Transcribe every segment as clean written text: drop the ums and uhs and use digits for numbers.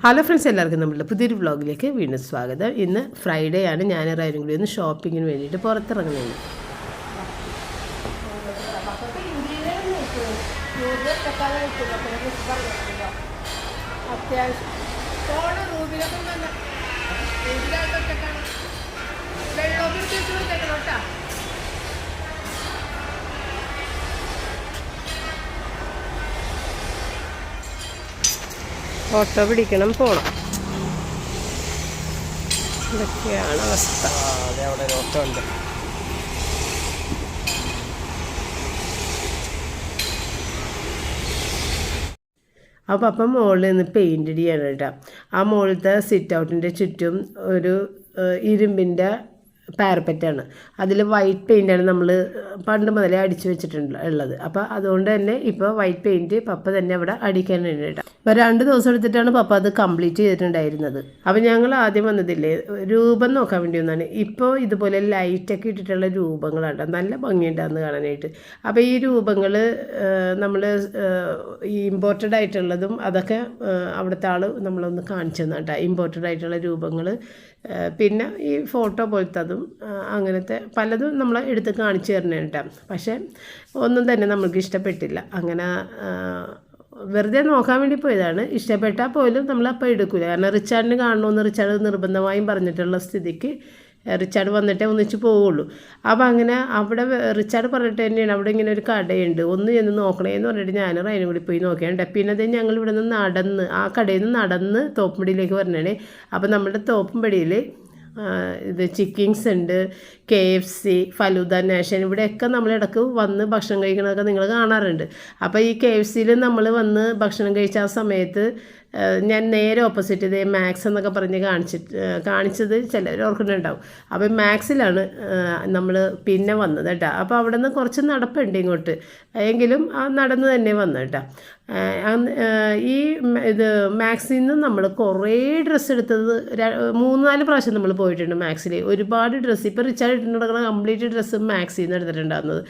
Hello friends, എല്ലാവർക്കും നമ്മളുടെ പുതിയൊരു വ്ളോഗിലേക്ക് വീണ്ടും സ്വാഗതം. ഇന്ന് ഫ്രൈഡേ ആണ്. ഞാൻ റൈനും കൂടി ഒന്ന് ഷോപ്പിങ്ങിന് വേണ്ടിയിട്ട് പുറത്തിറങ്ങുന്നത്. ഓട്ടോ പിടിക്കണം, പോണം. ഇതൊക്കെയാണ് അവസ്ഥ. അവിടെ ഒരു ഓട്ടോ ഉണ്ട്. അപ്പോൾ അപ്പം മുകളിൽ നിന്ന് പെയിൻ്റ് അടിയാണ് കേട്ടോ. ആ മുകളിലത്തെ സിറ്റ് ഔട്ടിൻ്റെ ചുറ്റും ഒരു ഇരുമ്പിൻ്റെ പാരപ്പറ്റാണ്. അതിൽ വൈറ്റ് പെയിൻ്റാണ് നമ്മൾ പണ്ട് മുതലേ അടിച്ചു വെച്ചിട്ടുള്ളത്. അപ്പോൾ അതുകൊണ്ട് തന്നെ ഇപ്പോൾ വൈറ്റ് പെയിൻറ്റ് പപ്പ തന്നെ അവിടെ അടിക്കാനുണ്ട് കേട്ടോ. അപ്പോൾ 2 ദിവസം എടുത്തിട്ടാണ് പപ്പ അത് കംപ്ലീറ്റ് ചെയ്തിട്ടുണ്ടായിരുന്നത്. അപ്പോൾ ഞങ്ങൾ ആദ്യം വന്നതില്ലേ രൂപം നോക്കാൻ വേണ്ടി ഒന്നാണ്. ഇപ്പോൾ ഇതുപോലെ ലൈറ്റൊക്കെ ഇട്ടിട്ടുള്ള രൂപങ്ങളാണ്, നല്ല ഭംഗിയുണ്ടാകുന്ന കാണാനായിട്ട്. അപ്പോൾ ഈ രൂപങ്ങൾ നമ്മൾ ഈ ഇമ്പോർട്ടഡ് ആയിട്ടുള്ളതും അതൊക്കെ അവിടുത്തെ ആൾ നമ്മളൊന്ന് കാണിച്ചു തന്നു കേട്ടോ. ഇമ്പോർട്ടഡ് ആയിട്ടുള്ള രൂപങ്ങൾ, പിന്നെ ഈ ഫോട്ടോ പോലത്തതും അങ്ങനത്തെ പലതും നമ്മൾ എടുത്ത് കാണിച്ചു തരണം കേട്ടോ. പക്ഷേ ഒന്നും തന്നെ നമ്മൾക്ക് ഇഷ്ടപ്പെട്ടില്ല. അങ്ങനെ വെറുതെ നോക്കാൻ വേണ്ടി പോയതാണ്. ഇഷ്ടപ്പെട്ടാൽ പോലും നമ്മളപ്പോൾ എടുക്കില്ല. കാരണം റിച്ചാർഡിന് കാണണമെന്ന് റിച്ചാർഡ് നിർബന്ധമായും പറഞ്ഞിട്ടുള്ള സ്ഥിതിക്ക് റിച്ചാർഡ് വന്നിട്ടേ ഒന്നിച്ച് പോവുള്ളൂ. അപ്പോൾ അങ്ങനെ അവിടെ റിച്ചാർഡ് പറഞ്ഞിട്ട് തന്നെയാണ് അവിടെ ഇങ്ങനെ ഒരു കടയുണ്ട്, ഒന്ന് ചെന്ന് നോക്കണേന്ന് പറഞ്ഞിട്ട് ഞാൻ അതിനും കൂടി പോയി നോക്കിയാണ്ട്. പിന്നെ അത് ഞങ്ങൾ ഇവിടെ നിന്ന് നടന്ന് ആ കടയിൽ നിന്ന് നടന്ന് തോപ്പുംപടിയിലേക്ക് വരണേ. അപ്പോൾ നമ്മുടെ തോപ്പുംപടിയിൽ ഇത് ചിക്കിങ്സ് ഉണ്ട്, KFC, ഫലൂദ നാഷൻ, ഇവിടെയൊക്കെ നമ്മളിടക്ക് വന്ന് ഭക്ഷണം കഴിക്കണതൊക്കെ നിങ്ങൾ കാണാറുണ്ട്. അപ്പോൾ ഈ KFCയിൽ നമ്മൾ വന്ന് ഭക്ഷണം കഴിച്ച ആ സമയത്ത് ഞാൻ നേരെ ഓപ്പോസിറ്റ് ഇതേ മാക്സ് എന്നൊക്കെ പറഞ്ഞ് കാണിച്ചത് ചിലർ ഓർക്കുന്നുണ്ടാവും. അപ്പോൾ മാക്സിലാണ് നമ്മൾ പിന്നെ വന്നത് കേട്ടോ. അപ്പോൾ അവിടെ നിന്ന് കുറച്ച് നടപ്പുണ്ട് ഇങ്ങോട്ട്, എങ്കിലും നടന്ന് തന്നെ വന്നു കേട്ടോ. ഈ ഇത് മാക്സിൽ നിന്ന് നമ്മൾ കുറേ ഡ്രസ്സ് എടുത്തത് 3-4 പ്രാവശ്യം നമ്മൾ പോയിട്ടുണ്ട് മാക്സിൽ. ഒരുപാട് ഡ്രസ്സ് ഇപ്പോൾ റിച്ചാർഡ് ഇട്ടുണ്ടാക്കുന്ന കംപ്ലീറ്റ് ഡ്രസ്സ് മാക്സിൽ നിന്ന് എടുത്തിട്ടുണ്ടാകുന്നത്.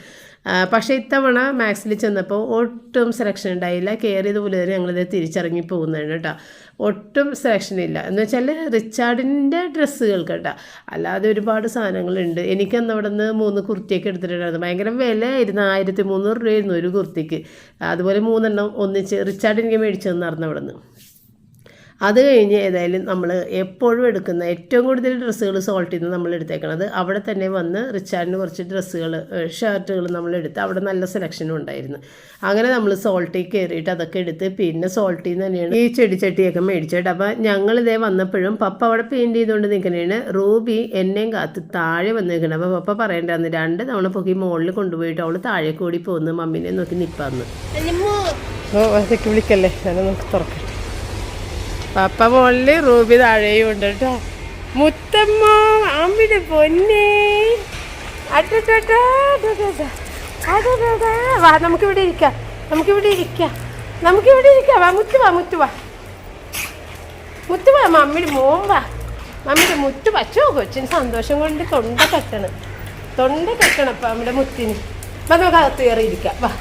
പക്ഷേ ഇത്തവണ മാക്സിൽ ചെന്നപ്പോൾ ഒട്ടും സെലക്ഷൻ ഉണ്ടായില്ല. കയറിയതുപോലെ തന്നെ ഞങ്ങളിത് തിരിച്ചിറങ്ങി പോകുന്നതാണ് കേട്ടോ. ഒട്ടും സെലക്ഷൻ ഇല്ല എന്ന് വെച്ചാൽ റിച്ചാർഡിൻ്റെ ഡ്രസ്സുകൾ കേട്ടോ. അല്ലാതെ ഒരുപാട് സാധനങ്ങളുണ്ട്. എനിക്കന്ന് അവിടെ നിന്ന് 3 കുർത്തിയൊക്കെ എടുത്തിട്ടുണ്ടായിരുന്നു. ഭയങ്കര വിലയായിരുന്നു, 1300 രൂപയായിരുന്നു ഒരു കുർത്തിക്ക്. അതുപോലെ 3 എണ്ണം ഒന്നിച്ച് റിച്ചാർഡ് എനിക്ക് മേടിച്ചു തന്നായിരുന്നു അവിടെ നിന്ന്. അത് കഴിഞ്ഞ് ഏതായാലും നമ്മൾ എപ്പോഴും എടുക്കുന്ന ഏറ്റവും കൂടുതൽ ഡ്രസ്സുകൾ സോൾട്ടിൽ നിന്ന് നമ്മൾ എടുത്തേക്കണത്. അവിടെ തന്നെ വന്ന് റിച്ചാർഡിന് കുറച്ച് ഡ്രസ്സുകൾ, ഷർട്ടുകൾ നമ്മളെടുത്ത് അവിടെ നല്ല സെലക്ഷനും ഉണ്ടായിരുന്നു. അങ്ങനെ നമ്മൾ സോൾട്ടിൽ കയറിയിട്ട് അതൊക്കെ എടുത്ത് പിന്നെ സോൾട്ടിൽ നിന്ന് തന്നെയാണ് ഈ ചെടിച്ചട്ടിയൊക്കെ മേടിച്ചിട്ട്. അപ്പോൾ ഞങ്ങളിതേ വന്നപ്പോഴും പപ്പ അവിടെ പെയിൻറ്റ് ചെയ്തുകൊണ്ട് നിൽക്കണേണ്. റൂബി എന്നെയും കാത്ത് താഴെ വന്ന് നിൽക്കണം. അപ്പോൾ പപ്പ പറയണ്ടായിരുന്നു 2 തവണ പൊക്കി മുകളിൽ കൊണ്ടുപോയിട്ട് അവൾ താഴെ കൂടി പോകുന്നു, മമ്മീനെ നോക്കി നിൽപ്പാന്ന്. അതൊക്കെ വിളിക്കല്ലേ, ഞാൻ നമുക്ക് തുറക്കട്ടെ. പപ്പ മുകളിൽ റൂബി താഴെയും ഉണ്ട് കേട്ടോ. മുത്തമ്മ അമ്മിടെ പൊന്നേ, വാ നമുക്കിവിടെ ഇരിക്കാം, വാ മുത്തു വാ മമ്മിയുടെ മോൻ വാ, മമ്മിയുടെ മുത്ത് വച്ചോ. കൊച്ചിന് സന്തോഷം കൊണ്ട് തൊണ്ട കെട്ടണം അപ്പം നമ്മുടെ മുത്തിന്. വാ നമുക്ക് അകത്ത് കയറിയിരിക്കാം, വാ.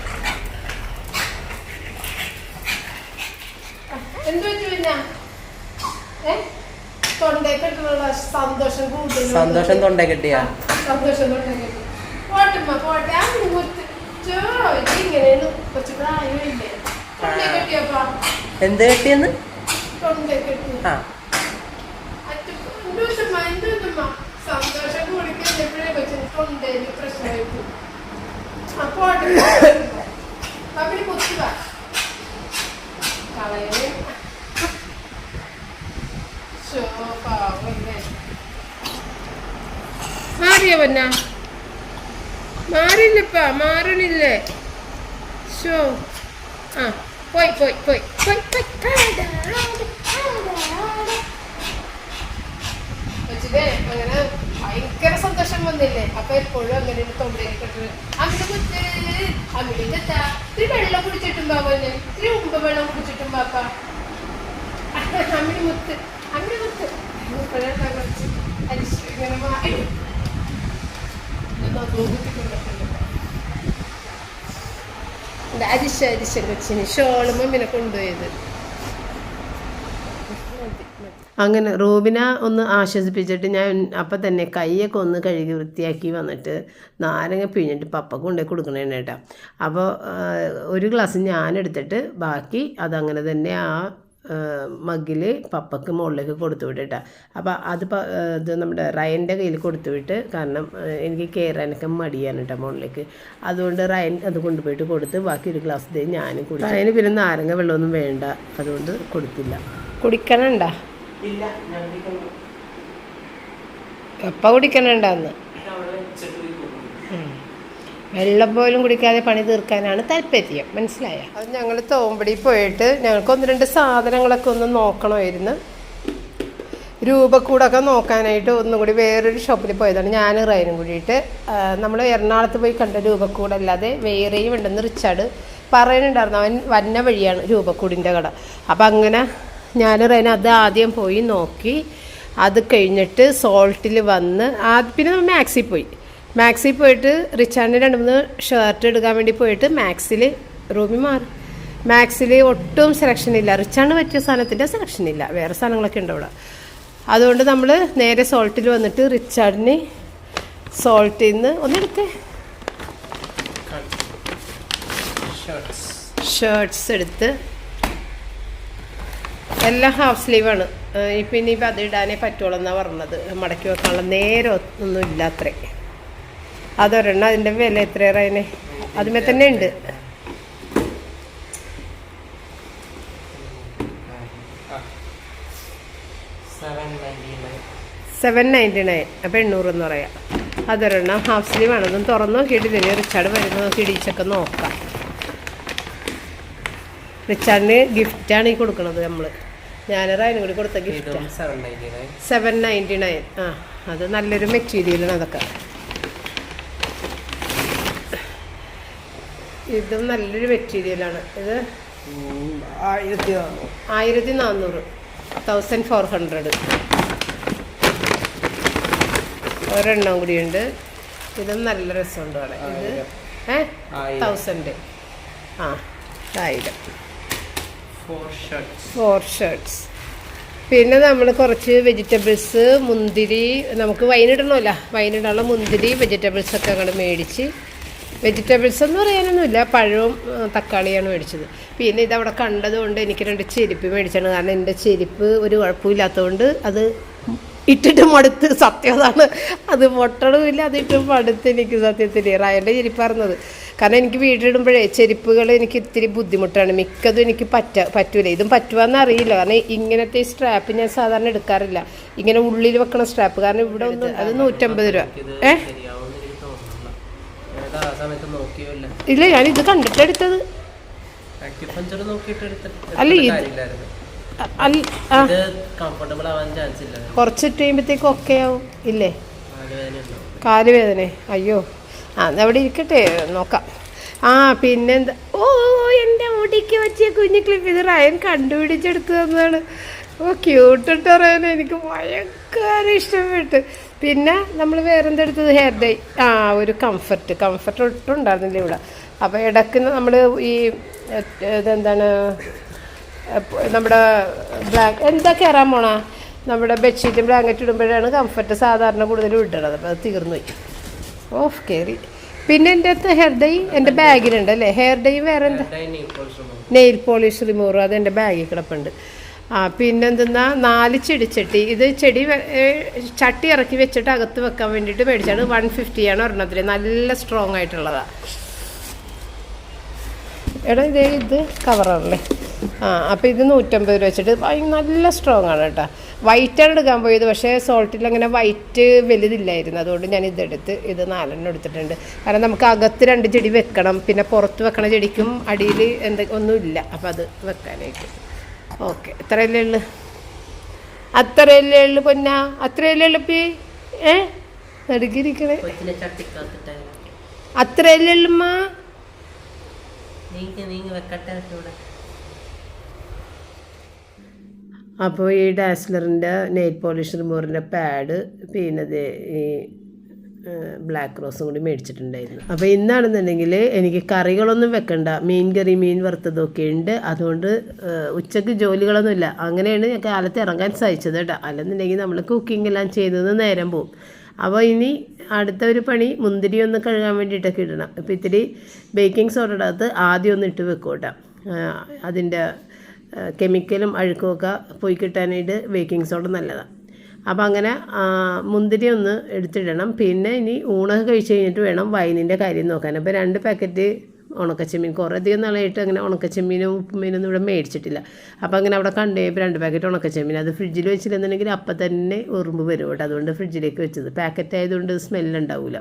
എന്ത് പറ്റി പിന്നെ തൊണ്ടക്കെട്ടുള്ള സന്തോഷം കൂടുതൽ, സന്തോഷം തൊണ്ട കെട്ടിയ സന്തോഷം തൊണ്ട കെട്ടി. പോട്ടെ ഇങ്ങനെയാണ് കുറച്ച് പ്രായമില്ലേ തൊണ്ട കെട്ടിയപ്പാ. എന്ത് കെട്ടിയെന്ന് തൊണ്ട കെട്ടി. സന്തോഷം കൂടിക്കഴിഞ്ഞപ്പോഴേ കൊച്ചിന് തൊണ്ടയില് പ്രശ്നമായിട്ട്. പോട്ടെ അവിടെ കുത്തുക കളയണേ. മാറിയ പൊന്ന മാറില്ലപ്പാ, മാറണില്ലേ? ഷോ ആ പോയി അങ്ങനെ ഭയങ്കര സന്തോഷം വന്നില്ലേ. അപ്പൊ എപ്പോഴും അങ്ങനെ തൊണ്ടയിലിട്ട് ഇത്തിരി വെള്ളം കുടിച്ചിട്ടും പാപ്പന്നെ, ഇത്തിരി ഉമ്പ വെള്ളം കുടിച്ചിട്ടും പാപ്പ. അമ്മിണി മുത്ത് ഇങ്ങനെ മാറി അരിശ കൊച്ചിന് ഷോള് മമ്മിനെ കൊണ്ടുപോയത്. അങ്ങനെ റൂബിനെ ഒന്ന് ആശ്വസിപ്പിച്ചിട്ട് ഞാൻ അപ്പം തന്നെ കൈയൊക്കെ ഒന്ന് കഴുകി വൃത്തിയാക്കി വന്നിട്ട് നാരങ്ങ പിഴിഞ്ഞിട്ട് പപ്പക്ക് കൊണ്ടുപോയി കൊടുക്കണേണ് കേട്ടോ. അപ്പോൾ ഒരു ഗ്ലാസ് ഞാനെടുത്തിട്ട് ബാക്കി അതങ്ങനെ തന്നെ ആ മഗ്ഗിൽ പപ്പക്ക് മുകളിലേക്ക് കൊടുത്തു വിട്ടിട്ടാ. അപ്പോൾ ഇത് നമ്മുടെ റയൻ്റെ കയ്യിൽ കൊടുത്തു വിട്ട്, കാരണം എനിക്ക് കയറാനൊക്കെ മടിയാണ് കേട്ടോ മുകളിലേക്ക്. അതുകൊണ്ട് റയൻ അത് കൊണ്ടുപോയിട്ട് കൊടുത്ത് ബാക്കി ഒരു ഗ്ലാസ് ഞാനും കുടിച്ചു. റയന് പിന്നെ നാരങ്ങ വെള്ളമൊന്നും വേണ്ട, അതുകൊണ്ട് കൊടുത്തില്ല. കുടിക്കണണ്ട? ഇല്ല, പപ്പ കുടിക്കണുണ്ടെന്ന്. വെള്ളം പോലും കുടിക്കാതെ പണി തീർക്കാനാണ് താല്പര്യം, മനസ്സിലായ? അത് ഞങ്ങൾ തോമ്പടി പോയിട്ട് ഞങ്ങൾക്ക് 1-2 സാധനങ്ങളൊക്കെ ഒന്ന് നോക്കണമായിരുന്നു. രൂപക്കൂടൊക്കെ നോക്കാനായിട്ട് ഒന്നും കൂടി വേറൊരു ഷോപ്പിൽ പോയതാണ് ഞാൻ റൈനും കൂടിയിട്ട്. നമ്മൾ എറണാകുളത്ത് പോയി കണ്ട രൂപക്കൂടല്ലാതെ വേറെയും ഉണ്ടെന്ന് റിച്ചാർഡ് പറയുന്നുണ്ടായിരുന്നു. അവൻ വന്ന വഴിയാണ് രൂപക്കൂടിൻ്റെ കട. അപ്പം അങ്ങനെ ഞാൻ റൈന അത് ആദ്യം പോയി നോക്കി. അത് കഴിഞ്ഞിട്ട് സോൾട്ടിൽ വന്ന് പിന്നെ മാക്സിൽ പോയിട്ട് റിച്ചാർഡിന് 2-3 ഷർട്ട് എടുക്കാൻ വേണ്ടി പോയിട്ട് റൂമിൽ മാറി. മാക്സിൽ ഒട്ടും സെലക്ഷൻ ഇല്ല. റിച്ചാർഡിന് പറ്റിയ സാധനത്തിൻ്റെ സെലക്ഷൻ ഇല്ല, വേറെ സാധനങ്ങളൊക്കെ ഉണ്ട് അവിടെ. അതുകൊണ്ട് നമ്മൾ നേരെ സോൾട്ടിൽ വന്നിട്ട് റിച്ചാർഡിന് സോൾട്ടിൽ നിന്ന് ഒന്നെടുത്തേ ഷർട്ട്സ് എടുത്ത്, എല്ലാം ഹാഫ് സ്ലീവാണ്. ഇനിയിപ്പോൾ അത് ഇടാനേ പറ്റുള്ളൂ എന്നാണ് പറഞ്ഞത്. മടക്കി വെക്കാനുള്ള നേരം ഒന്നും ഇല്ല അത്രേ. അതൊരെണ്ണം. അതിൻ്റെ വില എത്രയേറെ അതുമേ തന്നെ ഉണ്ട്. 799. അപ്പോൾ 800 എന്ന് പറയാം. അതൊരെണ്ണം ഹാഫ് സ്ലീവ് ആണ്. അതൊന്നും തുറന്നു നോക്കിയിട്ടില്ല. റിച്ചാർഡ് വരുമ്പോൾ കിടിച്ചൊക്കെ നോക്കാം. റിച്ചാർഡിന് ഗിഫ്റ്റാണ് ഈ കൊടുക്കുന്നത് നമ്മൾ. ഞാനൊരായിരം കൂടി കൊടുത്ത ഗിഫ്റ്റ് 799. ആ, അത് നല്ലൊരു മെറ്റീരിയലാണ്. അതൊക്കെ ഇതും നല്ലൊരു മെറ്റീരിയലാണ്. ഇത് 1400, 1400. ഒരെണ്ണം കൂടിയുണ്ട്. ഇതും നല്ല രസമുണ്ട് അവിടെ. ഇത് 1000. ആ, 1000. 4 ഷർട്ട്സ്. പിന്നെ നമ്മൾ കുറച്ച് വെജിറ്റബിൾസ്, മുന്തിരി, നമുക്ക് വൈനിടണമല്ലോ, വൈനിടാനുള്ള മുന്തിരി, വെജിറ്റബിൾസൊക്കെ അങ്ങോട്ട് മേടിച്ച്. വെജിറ്റബിൾസ് എന്ന് പറയാനൊന്നുമില്ല, പഴവും തക്കാളിയാണ് മേടിച്ചത്. പിന്നെ ഇതവിടെ കണ്ടതുകൊണ്ട് എനിക്ക് 2 ചെരുപ്പ് മേടിച്ചാണ്. കാരണം എൻ്റെ ചെരുപ്പ് ഒരു കുഴപ്പമില്ലാത്തതുകൊണ്ട് അത് ഇട്ടിട്ട് മടുത്ത്. സത്യം അതാണ്, അത് പൊട്ടണമില്ല, അതിട്ട് മടുത്ത് എനിക്ക് സത്യത്തിൽ. റായൻ്റെ ചെരുപ്പായിരുന്നത്. കാരണം എനിക്ക് വീട്ടിലിടുമ്പോഴേ ചെരുപ്പുകൾ എനിക്ക് ഇത്തിരി ബുദ്ധിമുട്ടാണ്. മിക്കതും എനിക്ക് പറ്റൂല. ഇതും പറ്റുവാന്ന് അറിയില്ല. കാരണം ഇങ്ങനത്തെ സ്ട്രാപ്പ് ഞാൻ സാധാരണ എടുക്കാറില്ല, ഇങ്ങനെ ഉള്ളിൽ വെക്കണ സ്ട്രാപ്പ്. കാരണം ഇവിടെ ഒന്ന് അത് 150 രൂപ. ഇല്ല, ഞാൻ ഇത് കണ്ടിട്ട് എടുത്തത്. അല്ല, കുറച്ചിട്ട് കഴിയുമ്പോഴത്തേക്കും ഒക്കെ ആവും ഇല്ലേ? കാലുവേദന? അയ്യോ, അവിടെ ഇരിക്കട്ടെ, നോക്കാം. പിന്നെന്താ, എൻ്റെ മുടിക്ക് വെച്ച കുഞ്ഞു ക്ലിപ്പ്. ഇത് റയൻ കണ്ടുപിടിച്ചെടുത്ത് തന്നതാണ്. ക്യൂട്ടിട്ട് റയൻ, എനിക്ക് ഭയങ്കര ഇഷ്ടപ്പെട്ട്. പിന്നെ നമ്മൾ വേറെന്തെടുത്തത്? Hair dye. ഒരു കംഫർട്ട് ഒട്ടും ഉണ്ടായിരുന്നില്ല ഇവിടെ. അപ്പോൾ ഇടയ്ക്ക് നമ്മൾ ഈ ഇതെന്താണ് നമ്മുടെ എന്താ കയറാൻ പോണ നമ്മുടെ ബെഡ്ഷീറ്റും ബ്ലാങ്കറ്റ് ഇടുമ്പോഴാണ് കംഫർട്ട് സാധാരണ കൂടുതലും ഇടണത്. അപ്പോൾ അത് തീർന്നുപോയി. കയറി. പിന്നെ എൻ്റെ അടുത്ത് ഹെയർ ഡൈ എൻ്റെ ബാഗിലുണ്ട് അല്ലേ? ഹെയർ ഡൈ വേറെ എന്താ? Nail polish remover. അത് എൻ്റെ ബാഗിൽ കിടപ്പുണ്ട്. പിന്നെന്തെന്നാ 4 ചെടിച്ചട്ടി. ഇത് ചട്ടി ഇറക്കി വെച്ചിട്ട് അകത്ത് വെക്കാൻ വേണ്ടിയിട്ട് മേടിച്ചാണ്. 150 ഒരെണ്ണത്തിൽ. നല്ല സ്ട്രോങ് ആയിട്ടുള്ളതാണ്. എടാ ഇത് കവറാണല്ലേ? അപ്പോൾ ഇത് 150 രൂപ വെച്ചിട്ട് നല്ല സ്ട്രോങ് ആണ് കേട്ടോ. വൈറ്റാണ് എടുക്കാൻ പോയത്, പക്ഷേ സോൾട്ടിൽ അങ്ങനെ വൈറ്റ് വലുതില്ലായിരുന്നു. അതുകൊണ്ട് ഞാൻ ഇതെടുത്ത് ഇത് 4 എടുത്തിട്ടുണ്ട്. കാരണം നമുക്ക് അകത്ത് 2 ചെടി വെക്കണം, പിന്നെ പുറത്ത് വെക്കണ ചെടിക്കും അടിയിൽ ഒന്നുമില്ല. അപ്പം അത് വെക്കാനായിട്ട്. ഇത്രയല്ലേ ഉള്ളു പൊന്നാ, അത്രയല്ലേ ഉള്ളപ്പി. നടുക്കിരിക്കണേ, അത്രയല്ലേ ഉള്ളുമ്മ. അപ്പോൾ ഈ ഡാസ്ലറിൻ്റെ നെയിൽ പോളിഷ് റിമൂവറിൻ്റെ പാഡ്, പിന്നെ ഈ ബ്ലാക്ക് റോസും കൂടി മേടിച്ചിട്ടുണ്ടായിരുന്നു. അപ്പോൾ ഇന്നാണെന്നുണ്ടെങ്കിൽ എനിക്ക് കറികളൊന്നും വെക്കണ്ട, മീൻ കറി മീൻ വറുത്തതൊക്കെ ഉണ്ട്. അതുകൊണ്ട് ഉച്ചയ്ക്ക് ജോലികളൊന്നുമില്ല. അങ്ങനെയാണ് ഞാൻ കാലത്ത് ഇറങ്ങാൻ സാധിച്ചത് കേട്ടോ. അല്ലെന്നുണ്ടെങ്കിൽ നമ്മൾ കുക്കിംഗ് എല്ലാം ചെയ്തത് നേരം പോവും. അപ്പോൾ ഇനി അടുത്ത ഒരു പണി മുന്തിരി ഒന്ന് കഴുകാൻ വേണ്ടിയിട്ടൊക്കെ ഇടണം. അപ്പോൾ ഇത്തിരി ബേക്കിംഗ് സോഡയുടെ അകത്ത് ആദ്യം ഒന്ന് ഇട്ട് വെക്കും കേട്ടോ. അതിൻ്റെ കെമിക്കലും അഴുക്കുമൊക്കെ പോയി കിട്ടാനായിട്ട് ബേക്കിംഗ് സോഡ നല്ലതാണ്. അപ്പോൾ അങ്ങനെ മുന്തിരി ഒന്ന് എടുത്തിടണം. പിന്നെ ഇനി ഊണൊക്കെ കഴിച്ച് കഴിഞ്ഞിട്ട് വേണം വൈനിൻ്റെ കാര്യം നോക്കാൻ. അപ്പോൾ 2 പാക്കറ്റ് ഉണക്കച്ചെമ്മീൻ, കുറേ അധികം നാളായിട്ട് അങ്ങനെ ഉണക്കച്ചെമ്മീനും ഉപ്പുമീനൊന്നും ഇവിടെ മേടിച്ചിട്ടില്ല. അപ്പോൾ അങ്ങനെ അവിടെ കണ്ടുകഴിഞ്ഞപ്പോൾ 2 പാക്കറ്റ് ഉണക്കച്ചെമ്മീൻ അത് ഫ്രിഡ്ജിൽ വെച്ചില്ലെന്നുണ്ടെങ്കിൽ അപ്പം തന്നെ ഉറുമ്പ് വരും കേട്ടോ. അതുകൊണ്ട് ഫ്രിഡ്ജിലേക്ക് വെച്ചത്. പാക്കറ്റ് ആയതുകൊണ്ട് സ്മെല്ലുണ്ടാവില്ല.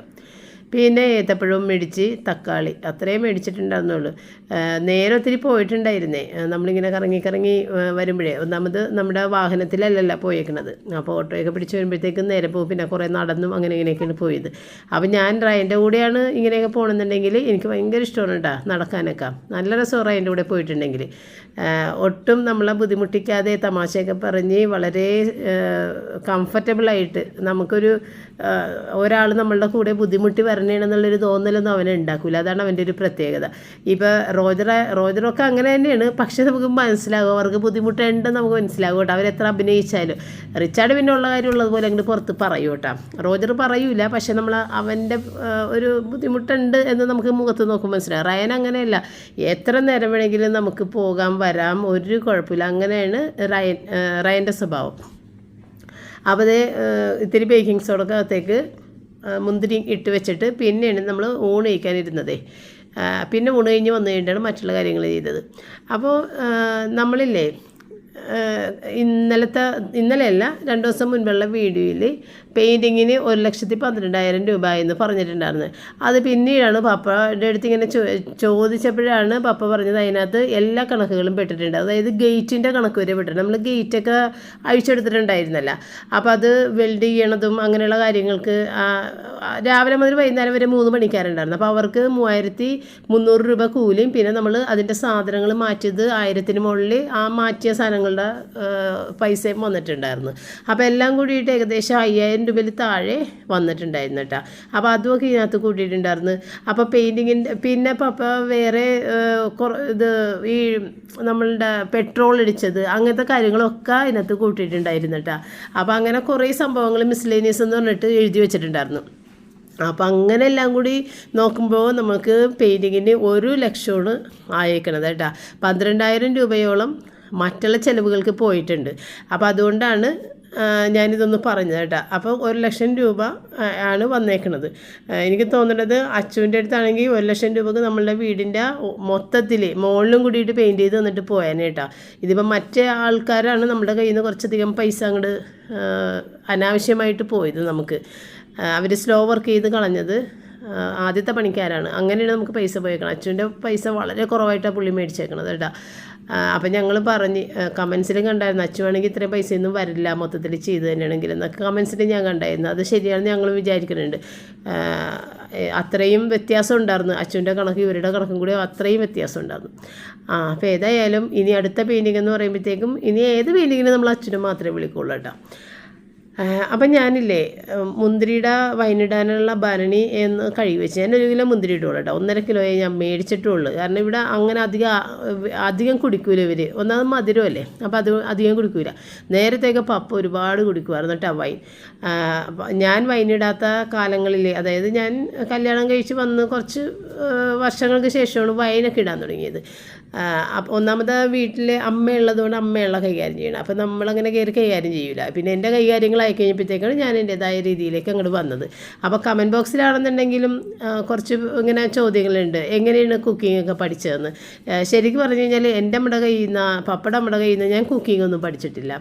പിന്നെ ഏത്തപ്പഴവും മേടിച്ച്, തക്കാളി അത്രയും മേടിച്ചിട്ടുണ്ടായിരുന്നുള്ളൂ. നേരെ ഒത്തിരി പോയിട്ടുണ്ടായിരുന്നേ. നമ്മളിങ്ങനെ കറങ്ങി വരുമ്പോഴേ ഒന്നാമത് നമ്മുടെ വാഹനത്തിലല്ലല്ലോ പോയേക്കണത്. അപ്പോൾ ഓട്ടോയൊക്കെ പിടിച്ച് വരുമ്പോഴത്തേക്കും നേരെ പോകും. പിന്നെ കുറേ നടന്നും അങ്ങനെ ഇങ്ങനെയൊക്കെയാണ് പോയത്. അപ്പോൾ ഞാൻ റയൻ്റെ കൂടെയാണ് ഇങ്ങനെയൊക്കെ പോകണമെന്നുണ്ടെങ്കിൽ എനിക്ക് ഭയങ്കര ഇഷ്ടമാണ് കേട്ടോ നടക്കാനൊക്കെ. നല്ല രസം റയൻ്റെ കൂടെ പോയിട്ടുണ്ടെങ്കിൽ. ഒട്ടും നമ്മളെ ബുദ്ധിമുട്ടിക്കാതെ തമാശയൊക്കെ പറഞ്ഞ് വളരെ കംഫർട്ടബിളായിട്ട് നമുക്കൊരു ഒരാൾ നമ്മളുടെ കൂടെ ബുദ്ധിമുട്ടി വരണേണെന്നുള്ളൊരു തോന്നലൊന്നും അവനെ ഉണ്ടാക്കില്ല. അതാണ് അവൻ്റെ ഒരു പ്രത്യേകത. ഇപ്പോൾ റോജറൊക്കെ അങ്ങനെ തന്നെയാണ്. പക്ഷേ നമുക്ക് മനസ്സിലാകും അവർക്ക് ബുദ്ധിമുട്ടുണ്ടെന്ന് നമുക്ക് മനസ്സിലാകും കേട്ടോ. അവരെത്ര അഭിനയിച്ചാലും. റിച്ചാർഡ് പിന്നെ ഉള്ള കാര്യമുള്ളതുപോലെ അങ്ങോട്ട് പുറത്ത് പറയൂ കേട്ടോ. റോജർ പറയൂല, പക്ഷേ നമ്മൾ അവൻ്റെ ഒരു ബുദ്ധിമുട്ടുണ്ട് എന്ന് നമുക്ക് മുഖത്ത് നോക്കുമ്പോൾ മനസ്സിലാകും. റയൻ അങ്ങനെയല്ല. എത്ര നേരം വേണമെങ്കിലും നമുക്ക് പോകാം വരാം, ഒരു കുഴപ്പമില്ല. അങ്ങനെയാണ് റയൻ്റെ സ്വഭാവം. അപ്പോൾ അത് ഇത്തിരി ബേക്കിംഗ് സോഡൊക്കെ അകത്തേക്ക് മുന്തിരി ഇട്ട് വെച്ചിട്ട് പിന്നെയാണ് നമ്മൾ ഊണ് കഴിക്കാനിരുന്നതേ. പിന്നെ ഊണ് കഴിഞ്ഞ് വന്നു കഴിഞ്ഞിട്ടാണ് മറ്റുള്ള കാര്യങ്ങൾ ചെയ്തത്. അപ്പോൾ നമ്മളില്ലേ ഇന്നലെയല്ല 2 ദിവസം മുൻപുള്ള വീഡിയോയിൽ പെയിൻറ്റിങ്ങിന് 1,12,000 രൂപ എന്ന് പറഞ്ഞിട്ടുണ്ടായിരുന്നു. അത് പിന്നീടാണ് പപ്പയുടെ അടുത്ത് ഇങ്ങനെ ചോദിച്ചപ്പോഴാണ് പപ്പ പറഞ്ഞത് അതിനകത്ത് എല്ലാ കണക്കുകളും പെട്ടിട്ടുണ്ട്. അതായത് ഗേറ്റിൻ്റെ കണക്ക് വരെ പെട്ടിട്ടുണ്ട്. നമ്മൾ ഗേറ്റൊക്കെ അഴിച്ചെടുത്തിട്ടുണ്ടായിരുന്നല്ല. അപ്പോൾ അത് വെൽഡ് ചെയ്യണതും അങ്ങനെയുള്ള കാര്യങ്ങൾക്ക് രാവിലെ മുതൽ വൈകുന്നേരം വരെ 3 പണിക്കാരുണ്ടായിരുന്നു. അപ്പോൾ അവർക്ക് 3,300 രൂപ കൂലിയും പിന്നെ നമ്മൾ അതിൻ്റെ സാധനങ്ങൾ മാറ്റിയത് 1000-ന് മുകളിൽ ആ മാറ്റിയ സാധനങ്ങളുടെ പൈസയും വന്നിട്ടുണ്ടായിരുന്നു. അപ്പോൾ എല്ലാം കൂടിയിട്ട് ഏകദേശം 5,000 രൂപയിൽ താഴെ വന്നിട്ടുണ്ടായിരുന്നു കേട്ടോ. അപ്പോൾ അതുമൊക്കെ ഇതിനകത്ത് കൂട്ടിയിട്ടുണ്ടായിരുന്നു. അപ്പോൾ പെയിൻറ്റിങ്ങിൻ്റെ പിന്നെ പപ്പ വേറെ ഇത് ഈ നമ്മളുടെ പെട്രോൾ അടിച്ചത് അങ്ങനത്തെ കാര്യങ്ങളൊക്കെ ഇതിനകത്ത് കൂട്ടിയിട്ടുണ്ടായിരുന്നു കേട്ടോ. അപ്പോൾ അങ്ങനെ കുറേ സംഭവങ്ങൾ മിസ്ലേനിയസ് എന്ന് പറഞ്ഞിട്ട് എഴുതി വെച്ചിട്ടുണ്ടായിരുന്നു. അപ്പോൾ അങ്ങനെ എല്ലാം കൂടി നോക്കുമ്പോൾ നമുക്ക് പെയിൻറ്റിങ്ങിന് 1 ലക്ഷമാണ് ആയേക്കണത് കേട്ടോ. 12,000 രൂപയോളം മറ്റുള്ള ചിലവുകൾക്ക് പോയിട്ടുണ്ട്. അപ്പോൾ അതുകൊണ്ടാണ് ഞാനിതൊന്ന് പറഞ്ഞത് കേട്ടോ. അപ്പോൾ 1 ലക്ഷം രൂപ ആണ് വന്നേക്കുന്നത്. എനിക്ക് തോന്നുന്നത് അച്ചുവിൻ്റെ അടുത്താണെങ്കിൽ 1 ലക്ഷം രൂപക്ക് നമ്മളുടെ വീടിൻ്റെ മൊത്തത്തിൽ മുകളിലും കൂടിയിട്ട് പെയിൻറ്റ് ചെയ്ത് തന്നിട്ട് പോയാനേ കേട്ടോ. ഇതിപ്പോൾ മറ്റേ ആൾക്കാരാണ് നമ്മുടെ കയ്യിൽ നിന്ന് കുറച്ചധികം പൈസ അങ്ങോട്ട് അനാവശ്യമായിട്ട് പോയത്. നമുക്ക് അവർ സ്ലോ വർക്ക് ചെയ്ത് കളഞ്ഞത് ആദ്യത്തെ പണിക്കാരാണ്. അങ്ങനെയാണ് നമുക്ക് പൈസ പോയേക്കണം. അച്ഛൻ്റെ പൈസ വളരെ കുറവായിട്ടാണ് പുള്ളി മേടിച്ചേക്കണത് കേട്ടോ. അപ്പം ഞങ്ങൾ പറഞ്ഞ് കമൻസിലും കണ്ടായിരുന്നു അച്ചുവാണെങ്കിൽ ഇത്രയും പൈസയൊന്നും വരില്ല മൊത്തത്തിൽ ചെയ്ത് തന്നെയാണെങ്കിൽ എന്നൊക്കെ കമൻസിൽ ഞാൻ കണ്ടായിരുന്നു. അത് ശരിയാണെന്ന് ഞങ്ങൾ വിചാരിക്കുന്നുണ്ട്. അത്രയും വ്യത്യാസം ഉണ്ടായിരുന്നു. അച്ചുവിൻ്റെ കണക്ക് ഇവരുടെ കണക്കും കൂടി അത്രയും വ്യത്യാസം ഉണ്ടായിരുന്നു. അപ്പോൾ ഏതായാലും ഇനി അടുത്ത പെയിൻറ്റിങ് എന്ന് പറയുമ്പോഴത്തേക്കും ഇനി ഏത് പെയിൻറ്റിങ്ങിന് നമ്മൾ അച്ഛനെ മാത്രമേ വിളിക്കുള്ളൂ കേട്ടോ. അപ്പം ഞാനില്ലേ മുന്തിരിയുടെ വൈനിടാനുള്ള ഭരണി എന്ന് കഴുകി വെച്ച് ഞാൻ 1 കിലോ മുന്തിരി ഇട്ടുള്ളൂ കേട്ടോ. 1.5 കിലോയെ ഞാൻ മേടിച്ചിട്ടുള്ളൂ. കാരണം ഇവിടെ അങ്ങനെ അധികം കുടിക്കൂല ഇവർ. ഒന്നാമത് മധുരമല്ലേ, അപ്പോൾ അത് അധികം കുടിക്കൂല. നേരത്തെയൊക്കെ പപ്പ ഒരുപാട് കുടിക്കുമായിരുന്നു കേട്ടോ വൈൻ. ഞാൻ വൈനിടാത്ത കാലങ്ങളിൽ, അതായത് ഞാൻ കല്യാണം കഴിച്ച് വന്ന് കുറച്ച് വർഷങ്ങൾക്ക് ശേഷമാണ് വൈനൊക്കെ ഇടാൻ തുടങ്ങിയത്. ഒന്നാമത് വീട്ടിൽ അമ്മയുള്ളതുകൊണ്ട് അമ്മയുള്ള കൈകാര്യം ചെയ്യണം. അപ്പോൾ നമ്മളങ്ങനെ കൈകാര്യം ചെയ്യില്ല. പിന്നെ എൻ്റെ കൈകാര്യങ്ങളായി കഴിഞ്ഞപ്പോഴത്തേക്കാണ് ഞാൻ എൻ്റേതായ രീതിയിലേക്ക് അങ്ങോട്ട് വന്നത്. അപ്പോൾ കമൻറ്റ് ബോക്സിലാണെന്നുണ്ടെങ്കിലും കുറച്ച് ഇങ്ങനെ ചോദ്യങ്ങളുണ്ട്, എങ്ങനെയാണ് കുക്കിംഗ് ഒക്കെ പഠിച്ചതെന്ന്. ശരിക്കും പറഞ്ഞു കഴിഞ്ഞാൽ എൻ്റെ അമ്മയുടെ കയ്യിൽ നിന്ന് പപ്പയുടെ അമ്മയുടെ കയ്യിൽ നിന്ന് ഞാൻ കുക്കിംഗ് ഒന്നും പഠിച്ചിട്ടില്ല.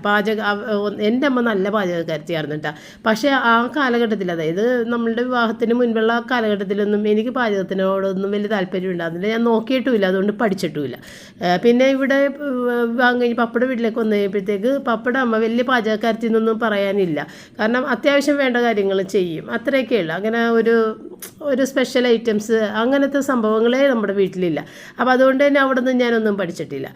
എൻ്റെ അമ്മ നല്ല പാചകക്കാരത്തിയായിരുന്നു കേട്ടോ. പക്ഷേ ആ കാലഘട്ടത്തിൽ, അതായത് നമ്മളുടെ വിവാഹത്തിന് മുൻപുള്ള കാലഘട്ടത്തിലൊന്നും എനിക്ക് പാചകത്തിനോടൊന്നും വലിയ താല്പര്യം ഉണ്ടാകുന്നില്ല. ഞാൻ നോക്കിയിട്ടുമില്ല, അതുകൊണ്ട് പഠിച്ചിട്ടുമില്ല. പിന്നെ ഇവിടെ വിവാഹം കഴിഞ്ഞ് പപ്പയുടെ വീട്ടിലേക്ക് വന്നു കഴിയുമ്പോഴത്തേക്ക് പപ്പയുടെ അമ്മ വലിയ പാചകക്കാരത്തിൽ നിന്നൊന്നും പറയാനില്ല. ഇല്ല. കാരണം അത്യാവശ്യം വേണ്ട കാര്യങ്ങൾ ചെയ്യും, അത്രയൊക്കെ ഉള്ളൂ. അങ്ങനെ ഒരു സ്പെഷ്യൽ ഐറ്റംസ് അങ്ങനത്തെ സംഭവങ്ങളേ നമ്മുടെ വീട്ടിലില്ല. അപ്പോൾ അതുകൊണ്ട് തന്നെ അവിടെ നിന്ന് ഞാനൊന്നും പഠിച്ചിട്ടില്ല.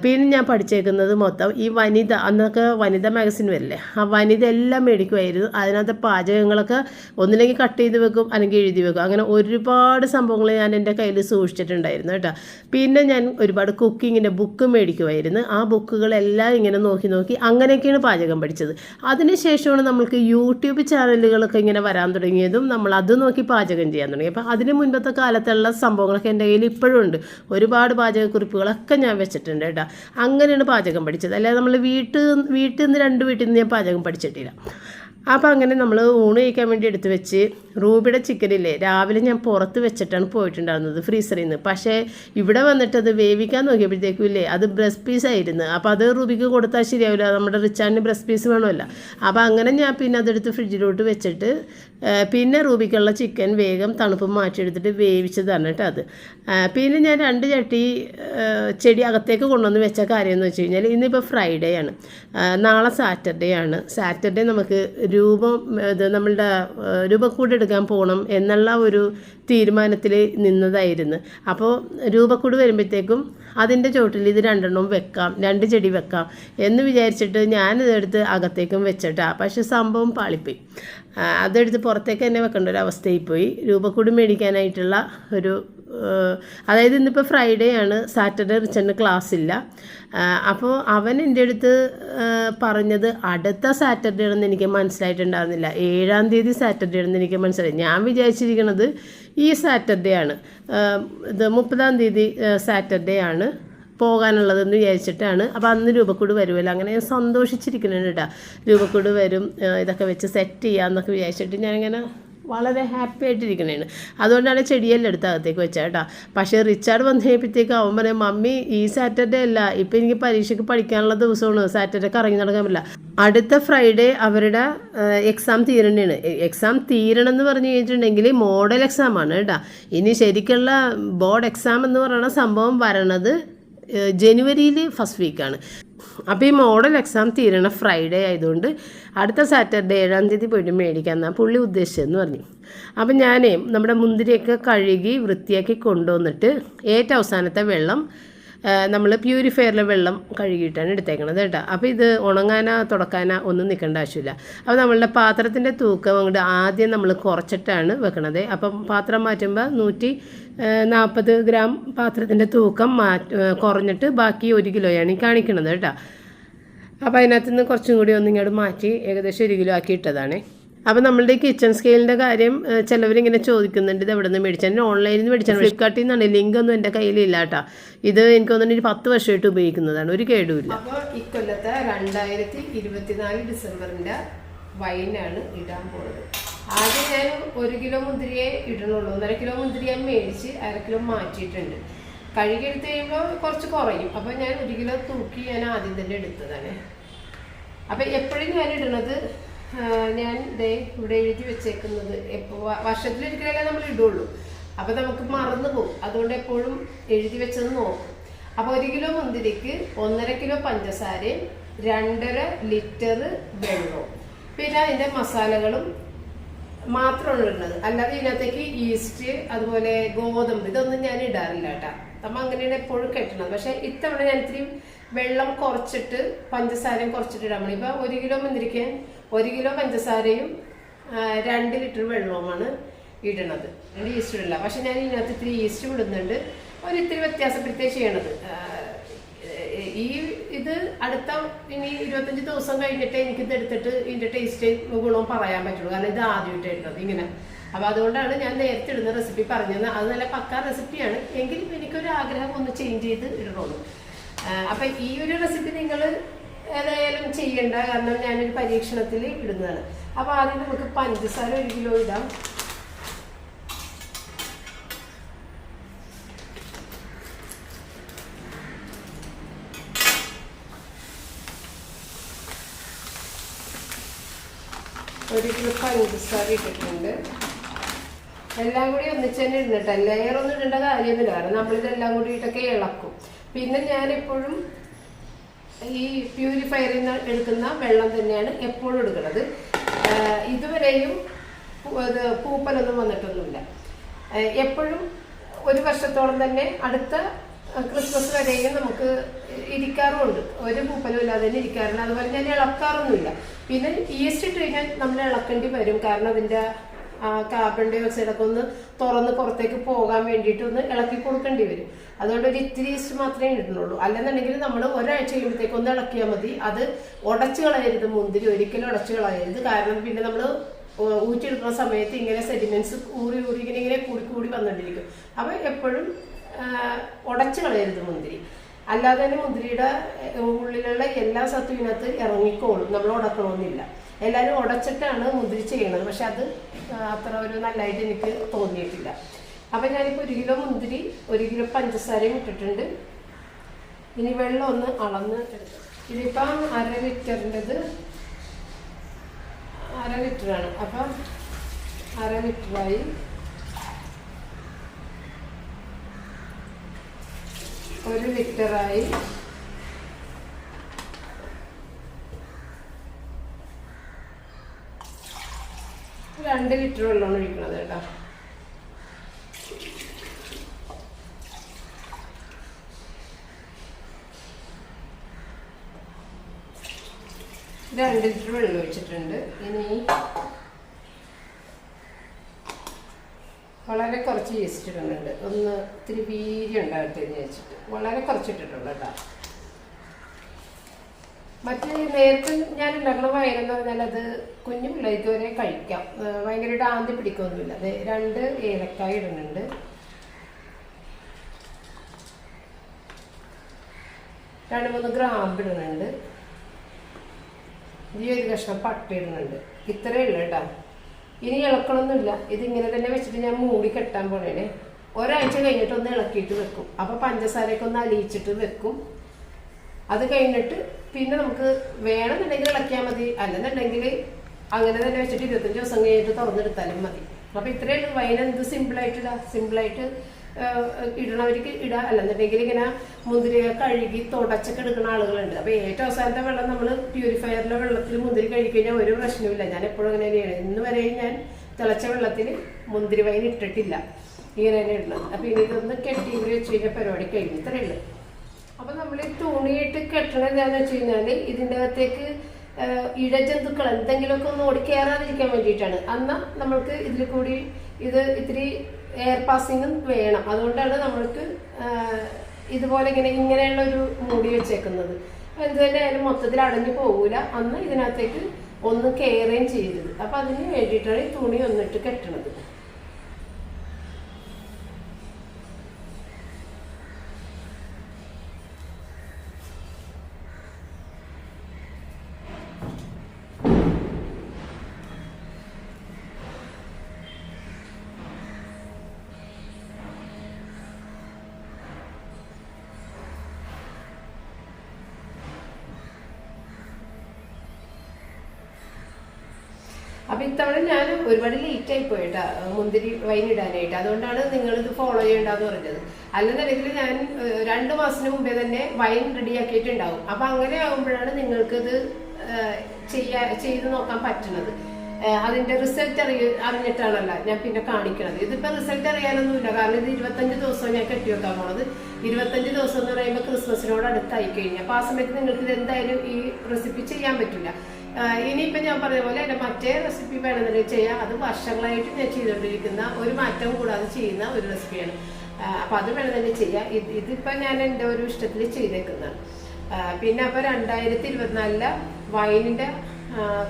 പിന്നെ ഞാൻ പഠിച്ചേക്കുന്നത് മൊത്തം ഈ വനിത, അന്നൊക്കെ വനിത മാഗസിൻ വരില്ലേ, ആ വനിത എല്ലാം മേടിക്കുമായിരുന്നു. അതിനകത്ത് പാചകങ്ങളൊക്കെ ഒന്നില്ലെങ്കിൽ കട്ട് ചെയ്ത് വെക്കും, അല്ലെങ്കിൽ എഴുതി വെക്കും. അങ്ങനെ ഒരുപാട് സംഭവങ്ങൾ ഞാൻ എൻ്റെ കയ്യിൽ സൂക്ഷിച്ചിട്ടുണ്ടായിരുന്നു കേട്ടോ. പിന്നെ ഞാൻ ഒരുപാട് കുക്കിങ്ങിൻ്റെ ബുക്ക് മേടിക്കുമായിരുന്നു. ആ ബുക്കുകളെല്ലാം ഇങ്ങനെ നോക്കി നോക്കി അങ്ങനെയൊക്കെയാണ് പാചകം പഠിച്ചത്. അതിനുശേഷമാണ് നമ്മൾക്ക് യൂട്യൂബ് ചാനലുകളൊക്കെ ഇങ്ങനെ വരാൻ തുടങ്ങിയതും നമ്മൾ അത് നോക്കി പാചകം ചെയ്യാൻ തുടങ്ങി. അപ്പോൾ അതിന് മുൻപത്തെ കാലത്തുള്ള സംഭവങ്ങളൊക്കെ എൻ്റെ കയ്യിൽ ഇപ്പോഴും ഉണ്ട്. ഒരുപാട് പാചകക്കുറിപ്പുകളൊക്കെ ഞാൻ വെച്ചിട്ടുണ്ട് കേട്ടോ. അങ്ങനെയാണ് പാചകം പഠിച്ചത്. അല്ലാതെ നമ്മൾ വീട്ടിൽ നിന്ന് 2 വീട്ടിൽ നിന്ന് ഞാൻ പാചകം പഠിച്ചിട്ടില്ല. അപ്പോൾ അങ്ങനെ നമ്മൾ ഊണ് കഴിക്കാൻ വേണ്ടി എടുത്ത് വെച്ച്, റൂബിയുടെ ചിക്കനില്ലേ രാവിലെ ഞാൻ പുറത്ത് വെച്ചിട്ടാണ് പോയിട്ടുണ്ടായിരുന്നത് ഫ്രീസറിൽ നിന്ന്. പക്ഷേ ഇവിടെ വന്നിട്ട് അത് വേവിക്കാൻ നോക്കിയപ്പോഴത്തേക്കും ഇല്ലേ അത് ബ്രസ്റ്റ് പീസായിരുന്നു. അപ്പോൾ അത് റൂബിക്ക് കൊടുത്താൽ ശരിയാവില്ല, നമ്മുടെ റിച്ചാറിന് ബ്രസ്റ്റ് പീസ് വേണമല്ലോ. അപ്പോൾ അങ്ങനെ ഞാൻ പിന്നെ അതെടുത്ത് ഫ്രിഡ്ജിലോട്ട് വെച്ചിട്ട് പിന്നെ റൂബിക്കുള്ള ചിക്കൻ വേഗം തണുപ്പ് മാറ്റിയെടുത്തിട്ട് വേവിച്ചതാണ് കേട്ടോ അത്. പിന്നെ ഞാൻ 2 ചട്ടി ചെടി അകത്തേക്ക് കൊണ്ടുവന്ന് വെച്ച കാര്യം എന്ന് വെച്ച് കഴിഞ്ഞാൽ ഇന്നിപ്പോൾ ഫ്രൈഡേ ആണ്, നാളെ സാറ്റർഡേ ആണ്. സാറ്റർഡേ നമുക്ക് നമ്മളുടെ രൂപക്കൂട് എടുക്കാൻ പോകണം എന്നുള്ള ഒരു തീരുമാനത്തിൽ നിന്നതായിരുന്നു. അപ്പോൾ രൂപക്കൂട് വരുമ്പോഴത്തേക്കും അതിൻ്റെ ചോട്ടിൽ ഇത് 2 എണ്ണം വെക്കാം, 2 ചെടി വെക്കാം എന്ന് വിചാരിച്ചിട്ട് ഞാനിതെടുത്ത് അകത്തേക്കും വെച്ചിട്ടാ. പക്ഷെ സംഭവം പാളിപ്പോയി. അതെടുത്ത് പുറത്തേക്ക് തന്നെ വെക്കേണ്ട ഒരു അവസ്ഥയായിപ്പോയി. രൂപക്കൂട് മേടിക്കാനായിട്ടുള്ള അതായത് ഇന്നിപ്പോൾ ഫ്രൈഡേ ആണ്, സാറ്റർഡേ റിച്ചറിന് ക്ലാസ് ഇല്ല. അപ്പോൾ അവൻ എൻ്റെ അടുത്ത് പറഞ്ഞത് അടുത്ത സാറ്റർഡേ ആണെന്ന് എനിക്ക് മനസ്സിലായിട്ടുണ്ടായിരുന്നില്ല. 7-ാം തീയതി സാറ്റർഡേ ആണെന്ന് എനിക്ക് മനസ്സിലായി. ഞാൻ വിചാരിച്ചിരിക്കുന്നത് ഈ സാറ്റർഡേ ആണ്, ഇത് 30-ാം തീയതി സാറ്റർഡേ ആണ് പോകാനുള്ളതെന്ന് വിചാരിച്ചിട്ടാണ്. അപ്പോൾ അന്ന് രൂപക്കൂട് വരുമല്ലോ, അങ്ങനെ ഞാൻ സന്തോഷിച്ചിരിക്കുന്നുണ്ട് കേട്ടോ. രൂപക്കൂട് വരും, ഇതൊക്കെ വെച്ച് സെറ്റ് ചെയ്യാമെന്നൊക്കെ വിചാരിച്ചിട്ട് ഞാനിങ്ങനെ വളരെ ഹാപ്പി ആയിട്ടിരിക്കണേണ്. അതുകൊണ്ടാണ് ചെടിയെല്ലാം എടുത്ത് അകത്തേക്ക് വെച്ചാൽ കേട്ടോ. പക്ഷേ റിച്ചാർഡ് വന്നു കഴിയുമ്പോഴത്തേക്ക് അവൻ പറയും, മമ്മി ഈ സാറ്റർഡേ അല്ല, ഇപ്പം എനിക്ക് പരീക്ഷയ്ക്ക് പഠിക്കാനുള്ള ദിവസമാണ്, സാറ്റർഡേക്ക് ഇറങ്ങി നടക്കാൻ പറ്റില്ല. അടുത്ത ഫ്രൈഡേ അവരുടെ എക്സാം തീരണേണ്. എക്സാം തീരണം എന്ന് പറഞ്ഞു കഴിഞ്ഞിട്ടുണ്ടെങ്കിൽ മോഡൽ എക്സാമാണ് കേട്ടോ. ഇനി ശരിക്കുള്ള ബോർഡ് എക്സാം എന്ന് പറയുന്ന സംഭവം വരണത് ജനുവരിയിൽ ഫസ്റ്റ് വീക്കാണ്. അപ്പോൾ ഈ മോഡൽ എക്സാം തീരണ ഫ്രൈഡേ ആയതുകൊണ്ട് അടുത്ത സാറ്റർഡേ 7-ാം തീയതി പോയിട്ട് മേടിക്കാമെന്നാണ് പുള്ളി ഉദ്ദേശിച്ചതെന്ന് പറഞ്ഞു. അപ്പം ഞാനേ നമ്മുടെ മുന്തിരിയൊക്കെ കഴുകി വൃത്തിയാക്കി കൊണ്ടുവന്നിട്ട് ഏറ്റവും അവസാനത്തെ വെള്ളം നമ്മൾ പ്യൂരിഫയറിലെ വെള്ളം കഴുകിയിട്ടാണ് എടുത്തേക്കണത് കേട്ടോ. അപ്പോൾ ഇത് ഉണങ്ങാനോ തുടക്കാനോ ഒന്നും നിൽക്കേണ്ട ആവശ്യമില്ല. അപ്പോൾ നമ്മളുടെ പാത്രത്തിൻ്റെ തൂക്കം അങ്ങോട്ട് ആദ്യം നമ്മൾ കുറച്ചിട്ടാണ് വെക്കണത്. അപ്പം പാത്രം മാറ്റുമ്പോൾ 140 ഗ്രാം പാത്രത്തിൻ്റെ തൂക്കം കുറഞ്ഞിട്ട് ബാക്കി 1 കിലോയാണ് ഈ കാണിക്കണത് കേട്ടോ. അപ്പോൾ അതിനകത്ത് നിന്ന് കുറച്ചും കൂടി ഒന്നിങ്ങോട്ട് മാറ്റി ഏകദേശം 1 കിലോ ആക്കി ഇട്ടതാണ്. അപ്പോൾ നമ്മളുടെ കിച്ചൺ സ്കെയിലിൻ്റെ കാര്യം ചിലവരിങ്ങനെ ചോദിക്കുന്നുണ്ട്, ഇത് എവിടെ നിന്ന് മേടിച്ചാൽ. ഓൺലൈനിൽ നിന്ന് മേടിച്ചാൽ ഫ്ലിപ്കാർട്ടിൽ നിന്നാണ്, ലിങ്കൊന്നും എൻ്റെ കയ്യിലില്ല കേട്ടോ. ഇത് എനിക്ക് തോന്നുന്നു 10 വർഷമായിട്ട് ഉപയോഗിക്കുന്നതാണ്, ഒരു കേടുമില്ല. അപ്പോൾ ഇക്കൊല്ലത്തെ 2024 ഡിസംബറിൻ്റെ വൈനാണ് ഇടാൻ പോകുന്നത്. ആദ്യം ഞാൻ 1 കിലോ മുന്തിരിയെ ഇടണുള്ളൂ. 1.5 കിലോ മുന്തിരി ഞാൻ മേടിച്ച് 1/2 കിലോ മാറ്റിയിട്ടുണ്ട്. കഴുകിയെടുത്ത് കഴിയുമ്പോൾ കുറച്ച് കുറയും. അപ്പോൾ ഞാൻ 1 കിലോ തൂക്കി ഞാൻ ആദ്യം തന്നെ എടുത്തതാണ്. അപ്പോൾ എപ്പോഴും ഞാൻ ഇടുന്നത് ഞാൻ ഇവിടെ എഴുതി വെച്ചേക്കുന്നത് വർഷത്തിലൊരിക്കലല്ലേ നമ്മൾ ഇടുള്ളൂ. അപ്പോൾ നമുക്ക് മറന്നു പോകും. അതുകൊണ്ട് എപ്പോഴും എഴുതി വെച്ചത് നോക്കും. അപ്പോൾ 1 കിലോ മുന്തിരിക്ക് 1.5 കിലോ പഞ്ചസാരയും 2.5 ലിറ്റർ വെള്ളവും പിന്നെ അതിൻ്റെ മസാലകളും മാത്രമാണ് ഇടുന്നത്. അല്ലാതെ ഇതിനകത്തേക്ക് ഈസ്റ്റ് അതുപോലെ ഗോതമ്പ് ഇതൊന്നും ഞാൻ ഇടാറില്ല കേട്ടോ. നമ്മൾ അങ്ങനെയാണ് എപ്പോഴും കെട്ടണത്. പക്ഷേ ഇത്തവണ ഞാൻ ഇത്തിരി വെള്ളം കുറച്ചിട്ട് പഞ്ചസാരയും കുറച്ചിട്ട് ഇടാൻ വേണ്ടി. ഇപ്പോൾ 1 കിലോ മുന്തിരിക്കാൻ 1 കിലോ പഞ്ചസാരയും 2 ലിറ്റർ വെള്ളവുമാണ് ഇടണത്. ഈസ്റ്റ് ഇടില്ല. പക്ഷെ ഞാൻ ഇതിനകത്ത് ഇത്തിരി ഈസ്റ്റ് വിടുന്നുണ്ട്, ഒരിത്തിരി വ്യത്യാസപ്പെടുത്തേ ചെയ്യണത്. ഇത് അടുത്ത ഇനി 25 ദിവസം കഴിഞ്ഞിട്ട് എനിക്കിത് എടുത്തിട്ട് ഇതിൻ്റെ ടേസ്റ്റ് ഗുണവും പറയാൻ പറ്റുള്ളൂ. കാരണം ഇത് ആദ്യമായിട്ട് ഇടുന്നത് ഇങ്ങനെ. അപ്പോൾ അതുകൊണ്ടാണ് ഞാൻ നേരത്തെ ഇടുന്ന റെസിപ്പി പറഞ്ഞത്. അത് നല്ല പക്കാ റെസിപ്പിയാണ്, എങ്കിലും എനിക്കൊരു ആഗ്രഹം ഒന്ന് ചേഞ്ച് ചെയ്ത് ഇടണുള്ളൂ. അപ്പം ഈ ഒരു റെസിപ്പി നിങ്ങൾ ഏതായാലും ചെയ്യണ്ട, കാരണം ഞാനൊരു പരീക്ഷണത്തിൽ ഇടുന്നതാണ്. അപ്പോൾ ആദ്യം നമുക്ക് പഞ്ചസാര 1 കിലോ ഇടാം. ഒരു കിലോ പഞ്ചസാര ഇട്ടിട്ടുണ്ട്. എല്ലാം കൂടി ഒന്നിച്ച് തന്നെ ഇടുന്നിട്ട് ലെയറൊന്നും ഇടേണ്ട കാര്യമൊന്നുമില്ല, കാരണം നമ്മളിതെല്ലാം കൂടി ഇട്ടൊക്കെ ഇളക്കും. പിന്നെ ഞാനെപ്പോഴും ഈ പ്യൂരിഫയറിൽ നിന്ന് എടുക്കുന്ന വെള്ളം തന്നെയാണ് എപ്പോഴും എടുക്കുന്നത്. ഇതുവരെയും പൂപ്പലൊന്നും വന്നിട്ടൊന്നുമില്ല. എപ്പോഴും ഒരു വർഷത്തോളം തന്നെ അടുത്ത ക്രിസ്മസ് വരെയും നമുക്ക് ഇരിക്കാറുമുണ്ട്. ഒരു പൂപ്പലും ഇല്ലാതെ തന്നെ ഇരിക്കാറുണ്ട്. അതുപോലെ ഞാൻ ഇളക്കാറൊന്നുമില്ല. പിന്നെ ഈസ്റ്റ് ഇട്ട് കഴിഞ്ഞാൽ നമ്മൾ ഇളക്കേണ്ടി വരും. കാരണം അതിൻ്റെ കാർബൺ ഡൈ ഓക്സൈഡൊക്കെ ഒന്ന് തുറന്ന് പുറത്തേക്ക് പോകാൻ വേണ്ടിയിട്ട് ഒന്ന് ഇളക്കി കൊടുക്കേണ്ടി വരും. അതുകൊണ്ട് ഒരു ഇത്തിരി ഈസ്റ്റ് മാത്രമേ ഇടുന്നുള്ളൂ. അല്ലെന്നുണ്ടെങ്കിൽ നമ്മൾ ഒരാഴ്ച കഴിയുമ്പോഴത്തേക്ക് ഒന്ന് ഇളക്കിയാൽ മതി. അത് ഉടച്ചു കളയരുത്, മുന്തിരി ഒരിക്കലും ഉടച്ചു കളയരുത്. കാരണം പിന്നെ നമ്മൾ ഊറ്റിയെടുക്കുന്ന സമയത്ത് ഇങ്ങനെ സെഡിമെന്റ്സ് ഊറി ഇങ്ങനെ കൂടി വന്നുകൊണ്ടിരിക്കും. അപ്പം എപ്പോഴും ഉടച്ചു കളയരുത് മുന്തിരി. അല്ലാതെ തന്നെ മുന്തിരിയുടെ ഉള്ളിലുള്ള എല്ലാ സത്വത്തിനകത്ത് ഇറങ്ങിക്കോളും. നമ്മൾ ഉടക്കണമെന്നില്ല. എല്ലാവരും ഉടച്ചിട്ടാണ് മുന്തിരി ചെയ്യണത്. പക്ഷെ അത് അത്ര ഒരു നല്ലതായിട്ട് എനിക്ക് തോന്നിയിട്ടില്ല. അപ്പം ഞാനിപ്പോൾ 1 കിലോ മുന്തിരി 1 കിലോ പഞ്ചസാരയും ഇട്ടിട്ടുണ്ട്. ഇനി വെള്ളം ഒന്ന് അളന്ന് എടുക്കാം. ഇതിപ്പം 1/2 ലിറ്ററിൻ്റെത് 1/2 ലിറ്ററാണ്. അപ്പം 1/2 ലിറ്ററായി. ഒരു ലിറ്ററായി. രണ്ട് ലിറ്റർ വെള്ളമാണ് ഒഴിക്കണത് കേട്ടോ. രണ്ട് ലിറ്റർ വെള്ളം ഒഴിച്ചിട്ടുണ്ട്. ഇനി വളരെ കുറച്ച് ഈസ്റ്റ് ഇടുന്നുണ്ട്. ഒന്ന് ഇത്തിരി വീര്യം ഉണ്ടാകട്ടെ എന്ന് വെച്ചിട്ട് വളരെ കുറച്ചിട്ടിട്ടുണ്ട് കേട്ടോ. മറ്റ് നേരത്തെ ഞാൻ ഉണ്ടാക്കുന്ന വയറെന്ന് പറഞ്ഞാൽ അത് കുഞ്ഞു പിള്ളേർക്ക് വരെ കഴിക്കാം. ഭയങ്കരമായിട്ട് ആന്തി പിടിക്കൊന്നുമില്ല. അത് 2 ഏലക്കായ ഇടുന്നുണ്ട്. 2-3 ഗ്രാമ്പ് ഇടുന്നുണ്ട്. ഈ ഒരു കഷ്ണം പട്ട ഇടുന്നുണ്ട്. ഇത്രയേ ഉള്ളൂ കേട്ടോ. ഇനി ഇളക്കണമൊന്നുമില്ല. ഇതിങ്ങനെ തന്നെ വെച്ചിട്ട് ഞാൻ മൂടി കെട്ടാൻ പോണേ. ഒരാഴ്ച കഴിഞ്ഞിട്ട് ഒന്ന് ഇളക്കിയിട്ട് വെക്കും. അപ്പോൾ പഞ്ചസാരയൊക്കെ ഒന്ന് അലിയിച്ചിട്ട് വെക്കും. അത് കഴിഞ്ഞിട്ട് പിന്നെ നമുക്ക് വേണമെന്നുണ്ടെങ്കിൽ ഇളക്കിയാൽ മതി. അല്ലെന്നുണ്ടെങ്കിൽ അങ്ങനെ തന്നെ വെച്ചിട്ട് 25 ദിവസം കഴിഞ്ഞിട്ട് തുറന്നെടുത്താലും മതി. അപ്പോൾ ഇത്രയേ ഉള്ളൂ. വൈൻ എന്ത് സിമ്പിളായിട്ട് ഇടാം. സിമ്പിളായിട്ട് ഇടണവർക്ക് ഇടാം. അല്ലെന്നുണ്ടെങ്കിൽ ഇങ്ങനെ മുന്തിരി കഴുകി തുടച്ചൊക്കെ എടുക്കുന്ന ആളുകളുണ്ട്. അപ്പോൾ ഏറ്റവും അവസാനത്തെ വെള്ളം നമ്മൾ പ്യൂരിഫയറിലെ വെള്ളത്തിൽ മുന്തിരി കഴിക്കഴിഞ്ഞാൽ ഒരു പ്രശ്നമില്ല. ഞാൻ എപ്പോഴും അങ്ങനെ തന്നെയാണ്. ഇന്ന് വരെയും ഞാൻ തിളച്ച വെള്ളത്തിൽ മുന്തിരി വൈൻ ഇട്ടിട്ടില്ല. ഇങ്ങനെ തന്നെ ഇടുന്നത്. അപ്പോൾ ഇനി ഇതൊന്ന് കെട്ടി വെച്ച് കഴിഞ്ഞാൽ പരിപാടി കഴിഞ്ഞു. ഇത്രയേ ഉള്ളൂ. അപ്പം നമ്മൾ ഈ തുണിയിട്ട് കെട്ടണത് എന്താണെന്ന് വെച്ച് കഴിഞ്ഞാൽ ഇതിൻ്റെ അകത്തേക്ക് ഇഴജന്തുക്കൾ എന്തെങ്കിലുമൊക്കെ ഒന്ന് ഓടി കയറാതിരിക്കാൻ വേണ്ടിയിട്ടാണ്. എന്നാൽ നമ്മൾക്ക് ഇതിൽ കൂടി ഇത് ഇത്തിരി എയർ പാസിങ്ങും വേണം. അതുകൊണ്ടാണ് നമ്മൾക്ക് ഇതുപോലെ ഇങ്ങനെയുള്ള ഒരു മൂടി വെച്ചേക്കുന്നത്. എന്ത് തന്നെ ആയാലും മൊത്തത്തിൽ അടഞ്ഞു പോകൂല. അന്ന് ഇതിനകത്തേക്ക് ഒന്ന് കയറുകയും ചെയ്യരുത്. അപ്പം അതിന് വേണ്ടിയിട്ടാണ് ഈ തുണി ഒന്നിട്ട് കെട്ടണത്. അപ്പം ഇത്തവണ ഞാൻ ഒരുപാട് ലേറ്റായി പോയിട്ടാ മുന്തിരി വൈൻ ഇടാനായിട്ട്. അതുകൊണ്ടാണ് നിങ്ങളിത് ഫോളോ ചെയ്യേണ്ടതെന്ന് പറഞ്ഞത്. അല്ലെന്നുണ്ടെങ്കിൽ ഞാൻ 2 മാസത്തിന് മുമ്പേ തന്നെ വൈൻ റെഡിയാക്കിയിട്ടുണ്ടാവും. അപ്പം അങ്ങനെ ആകുമ്പോഴാണ് നിങ്ങൾക്കിത് ചെയ്ത് നോക്കാൻ പറ്റുന്നത്. അതിൻ്റെ റിസൾട്ട് അറിഞ്ഞിട്ടാണല്ലോ ഞാൻ പിന്നെ കാണിക്കണത്. ഇതിപ്പോൾ റിസൾട്ട് അറിയാനൊന്നുമില്ല. കാരണം ഇത് 25 ദിവസം ഞാൻ കെട്ടി വെക്കാൻ പോണത്. 25 ദിവസം എന്ന് പറയുമ്പോൾ ക്രിസ്മസിനോട് അടുത്തായി കഴിഞ്ഞു. അപ്പോൾ ആ സമയത്ത് നിങ്ങൾക്ക് ഇത് എന്തായാലും ഈ റെസിപ്പി ചെയ്യാൻ പറ്റില്ല. ഇനിയിപ്പോൾ ഞാൻ പറഞ്ഞ പോലെ എൻ്റെ മറ്റേ റെസിപ്പി വേണമെന്നുണ്ടെങ്കിൽ ചെയ്യാം. അത് വർഷങ്ങളായിട്ട് ഞാൻ ചെയ്തുകൊണ്ടിരിക്കുന്ന ഒരു മാറ്റവും കൂടാതെ ചെയ്യുന്ന ഒരു റെസിപ്പിയാണ്. അപ്പോൾ അത് വേണമെന്നുണ്ടെങ്കിൽ ചെയ്യാം. ഇതിപ്പോൾ ഞാൻ എൻ്റെ ഒരു ഇഷ്ടത്തിൽ ചെയ്തേക്കുന്നതാണ്. പിന്നെ അപ്പോൾ 2024 വൈനിൻ്റെ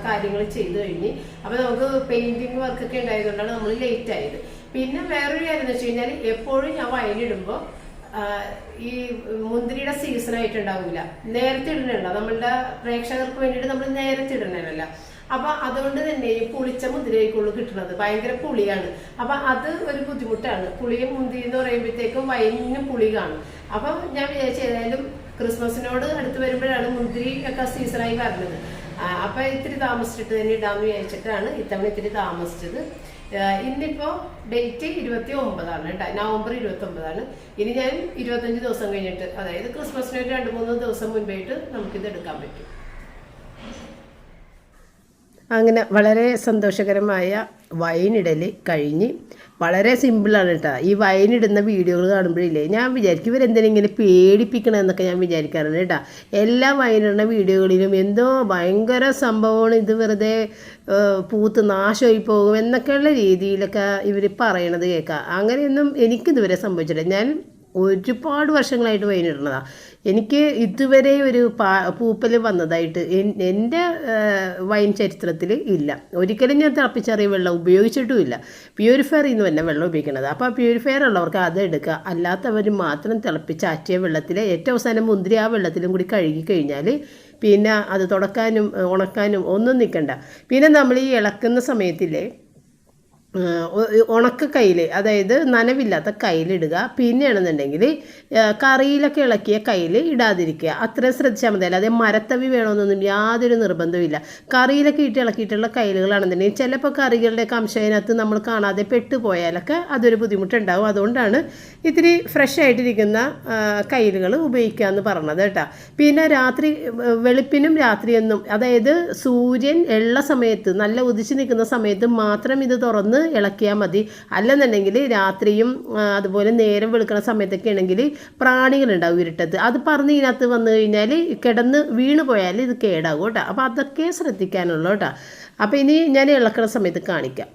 കാര്യങ്ങൾ ചെയ്തു കഴിഞ്ഞ് അപ്പോൾ നമുക്ക് പെയിൻറ്റിങ് വർക്കൊക്കെ ഉണ്ടായതുകൊണ്ടാണ് നമ്മൾ ലേറ്റ് ആയത്. പിന്നെ വേറൊരു കാര്യം എന്ന് വെച്ച് കഴിഞ്ഞാൽ എപ്പോഴും ഞാൻ വൈനിടുമ്പോൾ ഈ മുന്തിരിയുടെ സീസൺ ആയിട്ടുണ്ടാവില്ല. നേരത്തെ ഇടണല്ല. നമ്മളുടെ പ്രേക്ഷകർക്ക് വേണ്ടിയിട്ട് നമ്മൾ നേരത്തെ ഇടണല്ല. അപ്പൊ അതുകൊണ്ട് തന്നെ ഈ പുളിച്ച മുന്തിരിക്കുള്ളൂ കിട്ടുന്നത്. ഭയങ്കര പുളിയാണ്. അപ്പൊ അത് ഒരു ബുദ്ധിമുട്ടാണ്. പുളിയും മുന്തിരി എന്ന് പറയുമ്പോഴത്തേക്കും വൈനിനും പുളി കാണും. അപ്പം ഞാൻ വിചാരിച്ചു ഏതായാലും ക്രിസ്മസിനോട് അടുത്ത് വരുമ്പോഴാണ് മുന്തിരി ഒക്കെ സീസണായി വരുന്നത്. അപ്പം ഇത്തിരി താമസിച്ചിട്ട് തന്നെ ഇടാമെന്ന് വിചാരിച്ചിട്ടാണ് ഇത്തവണ ഇത്തിരി താമസിച്ചത്. ഇന്നിപ്പോൾ ഡേറ്റ് 29 കേട്ടോ, നവംബർ 29. ഇനി ഞാൻ 25 ദിവസം കഴിഞ്ഞിട്ട്, അതായത് ക്രിസ്മസിന് ഒരു 2-3 ദിവസം മുൻപായിട്ട് നമുക്കിത് എടുക്കാൻ പറ്റും. അങ്ങനെ വളരെ സന്തോഷകരമായ വൈനിടൽ കഴിഞ്ഞ്. വളരെ സിമ്പിളാണ് കേട്ടോ. ഈ വൈനിടുന്ന വീഡിയോകൾ കാണുമ്പോഴില്ലേ ഞാൻ വിചാരിക്കും ഇവരെന്തെങ്കിലും ഇങ്ങനെ പേടിപ്പിക്കണമെന്നൊക്കെ ഞാൻ വിചാരിക്കാറുണ്ട് കേട്ടോ. എല്ലാ വൈനിടുന്ന വീഡിയോകളിലും എന്തോ ഭയങ്കര സംഭവമാണ്, ഇത് വെറുതെ പൂത്ത് നാശമായി പോകും എന്നൊക്കെയുള്ള രീതിയിലൊക്കെ ഇവർ പറയണത് കേൾക്കാം. അങ്ങനെയൊന്നും എനിക്കിതുവരെ സംഭവിച്ചിട്ടില്ല. ഞാൻ ഒരുപാട് വർഷങ്ങളായിട്ട് വൈനിടുന്നതാണ്. എനിക്ക് ഇതുവരെ ഒരു പൂപ്പൽ വന്നതായിട്ട് എൻ്റെ വൈൻ ചരിത്രത്തിൽ ഇല്ല. ഒരിക്കലും ഞാൻ തിളപ്പിച്ചറിയ വെള്ളം ഉപയോഗിച്ചിട്ടുമില്ല. പ്യൂരിഫയറിൽ നിന്ന് തന്നെ വെള്ളം ഉപയോഗിക്കുന്നത്. അപ്പോൾ പ്യൂരിഫയർ ഉള്ളവർക്ക് അത് എടുക്കുക. അല്ലാത്തവർ മാത്രം തിളപ്പിച്ചാറ്റിയ വെള്ളത്തിൽ ഏറ്റവും അവസാനം മുന്തിരി ആ വെള്ളത്തിലും കൂടി കഴുകി കഴിഞ്ഞാൽ പിന്നെ അത് തുടക്കാനും ഉണക്കാനും ഒന്നും നിൽക്കണ്ട. പിന്നെ നമ്മൾ ഈ ഇളക്കുന്ന സമയത്തില്ലേ ഉണക്ക കയ്യിൽ, അതായത് നനവില്ലാത്ത കയ്യിലിടുക. പിന്നെയാണെന്നുണ്ടെങ്കിൽ കറിയിലൊക്കെ ഇളക്കിയ കയ്യിൽ ഇടാതിരിക്കുക. അത്രയും ശ്രദ്ധിച്ചാൽ മതി. അല്ലാതെ മരത്തവി വേണമെന്നൊന്നും യാതൊരു നിർബന്ധവും. കറിയിലൊക്കെ ഇട്ട് ഇളക്കിയിട്ടുള്ള കയ്യിലുകളാണെന്നുണ്ടെങ്കിൽ ചിലപ്പോൾ കറികളുടെയൊക്കെ അംശം അതിനകത്ത് നമ്മൾ കാണാതെ പെട്ടുപോയാലൊക്കെ അതൊരു ബുദ്ധിമുട്ടുണ്ടാകും. അതുകൊണ്ടാണ് ഇത്തിരി ഫ്രഷ് ആയിട്ടിരിക്കുന്ന കയ്യിലുകൾ ഉപയോഗിക്കാമെന്ന് പറഞ്ഞത് കേട്ടോ. പിന്നെ രാത്രി വെളുപ്പിനും രാത്രിയൊന്നും, അതായത് സൂര്യൻ ഉള്ള സമയത്ത് നല്ല ഉദിച്ച് നിൽക്കുന്ന സമയത്ത് മാത്രം ഇത് തുറന്ന് ഇളക്കിയാൽ മതി. അല്ലെന്നുണ്ടെങ്കിൽ രാത്രിയും അതുപോലെ നേരം വെളുക്കുന്ന സമയത്തൊക്കെ ആണെങ്കിൽ പ്രാണികളുണ്ടാവും ഇരുട്ടത്ത്. അത് പറഞ്ഞ് ഇതിനകത്ത് വന്നു കഴിഞ്ഞാൽ കിടന്ന് വീണ് പോയാൽ ഇത് കേടാകും കേട്ടോ. അപ്പോൾ അതൊക്കെ ശ്രദ്ധിക്കാനുള്ളൂ കേട്ടോ. അപ്പോൾ ഇനി ഞാൻ ഇളക്കുന്ന സമയത്ത് കാണിക്കാം.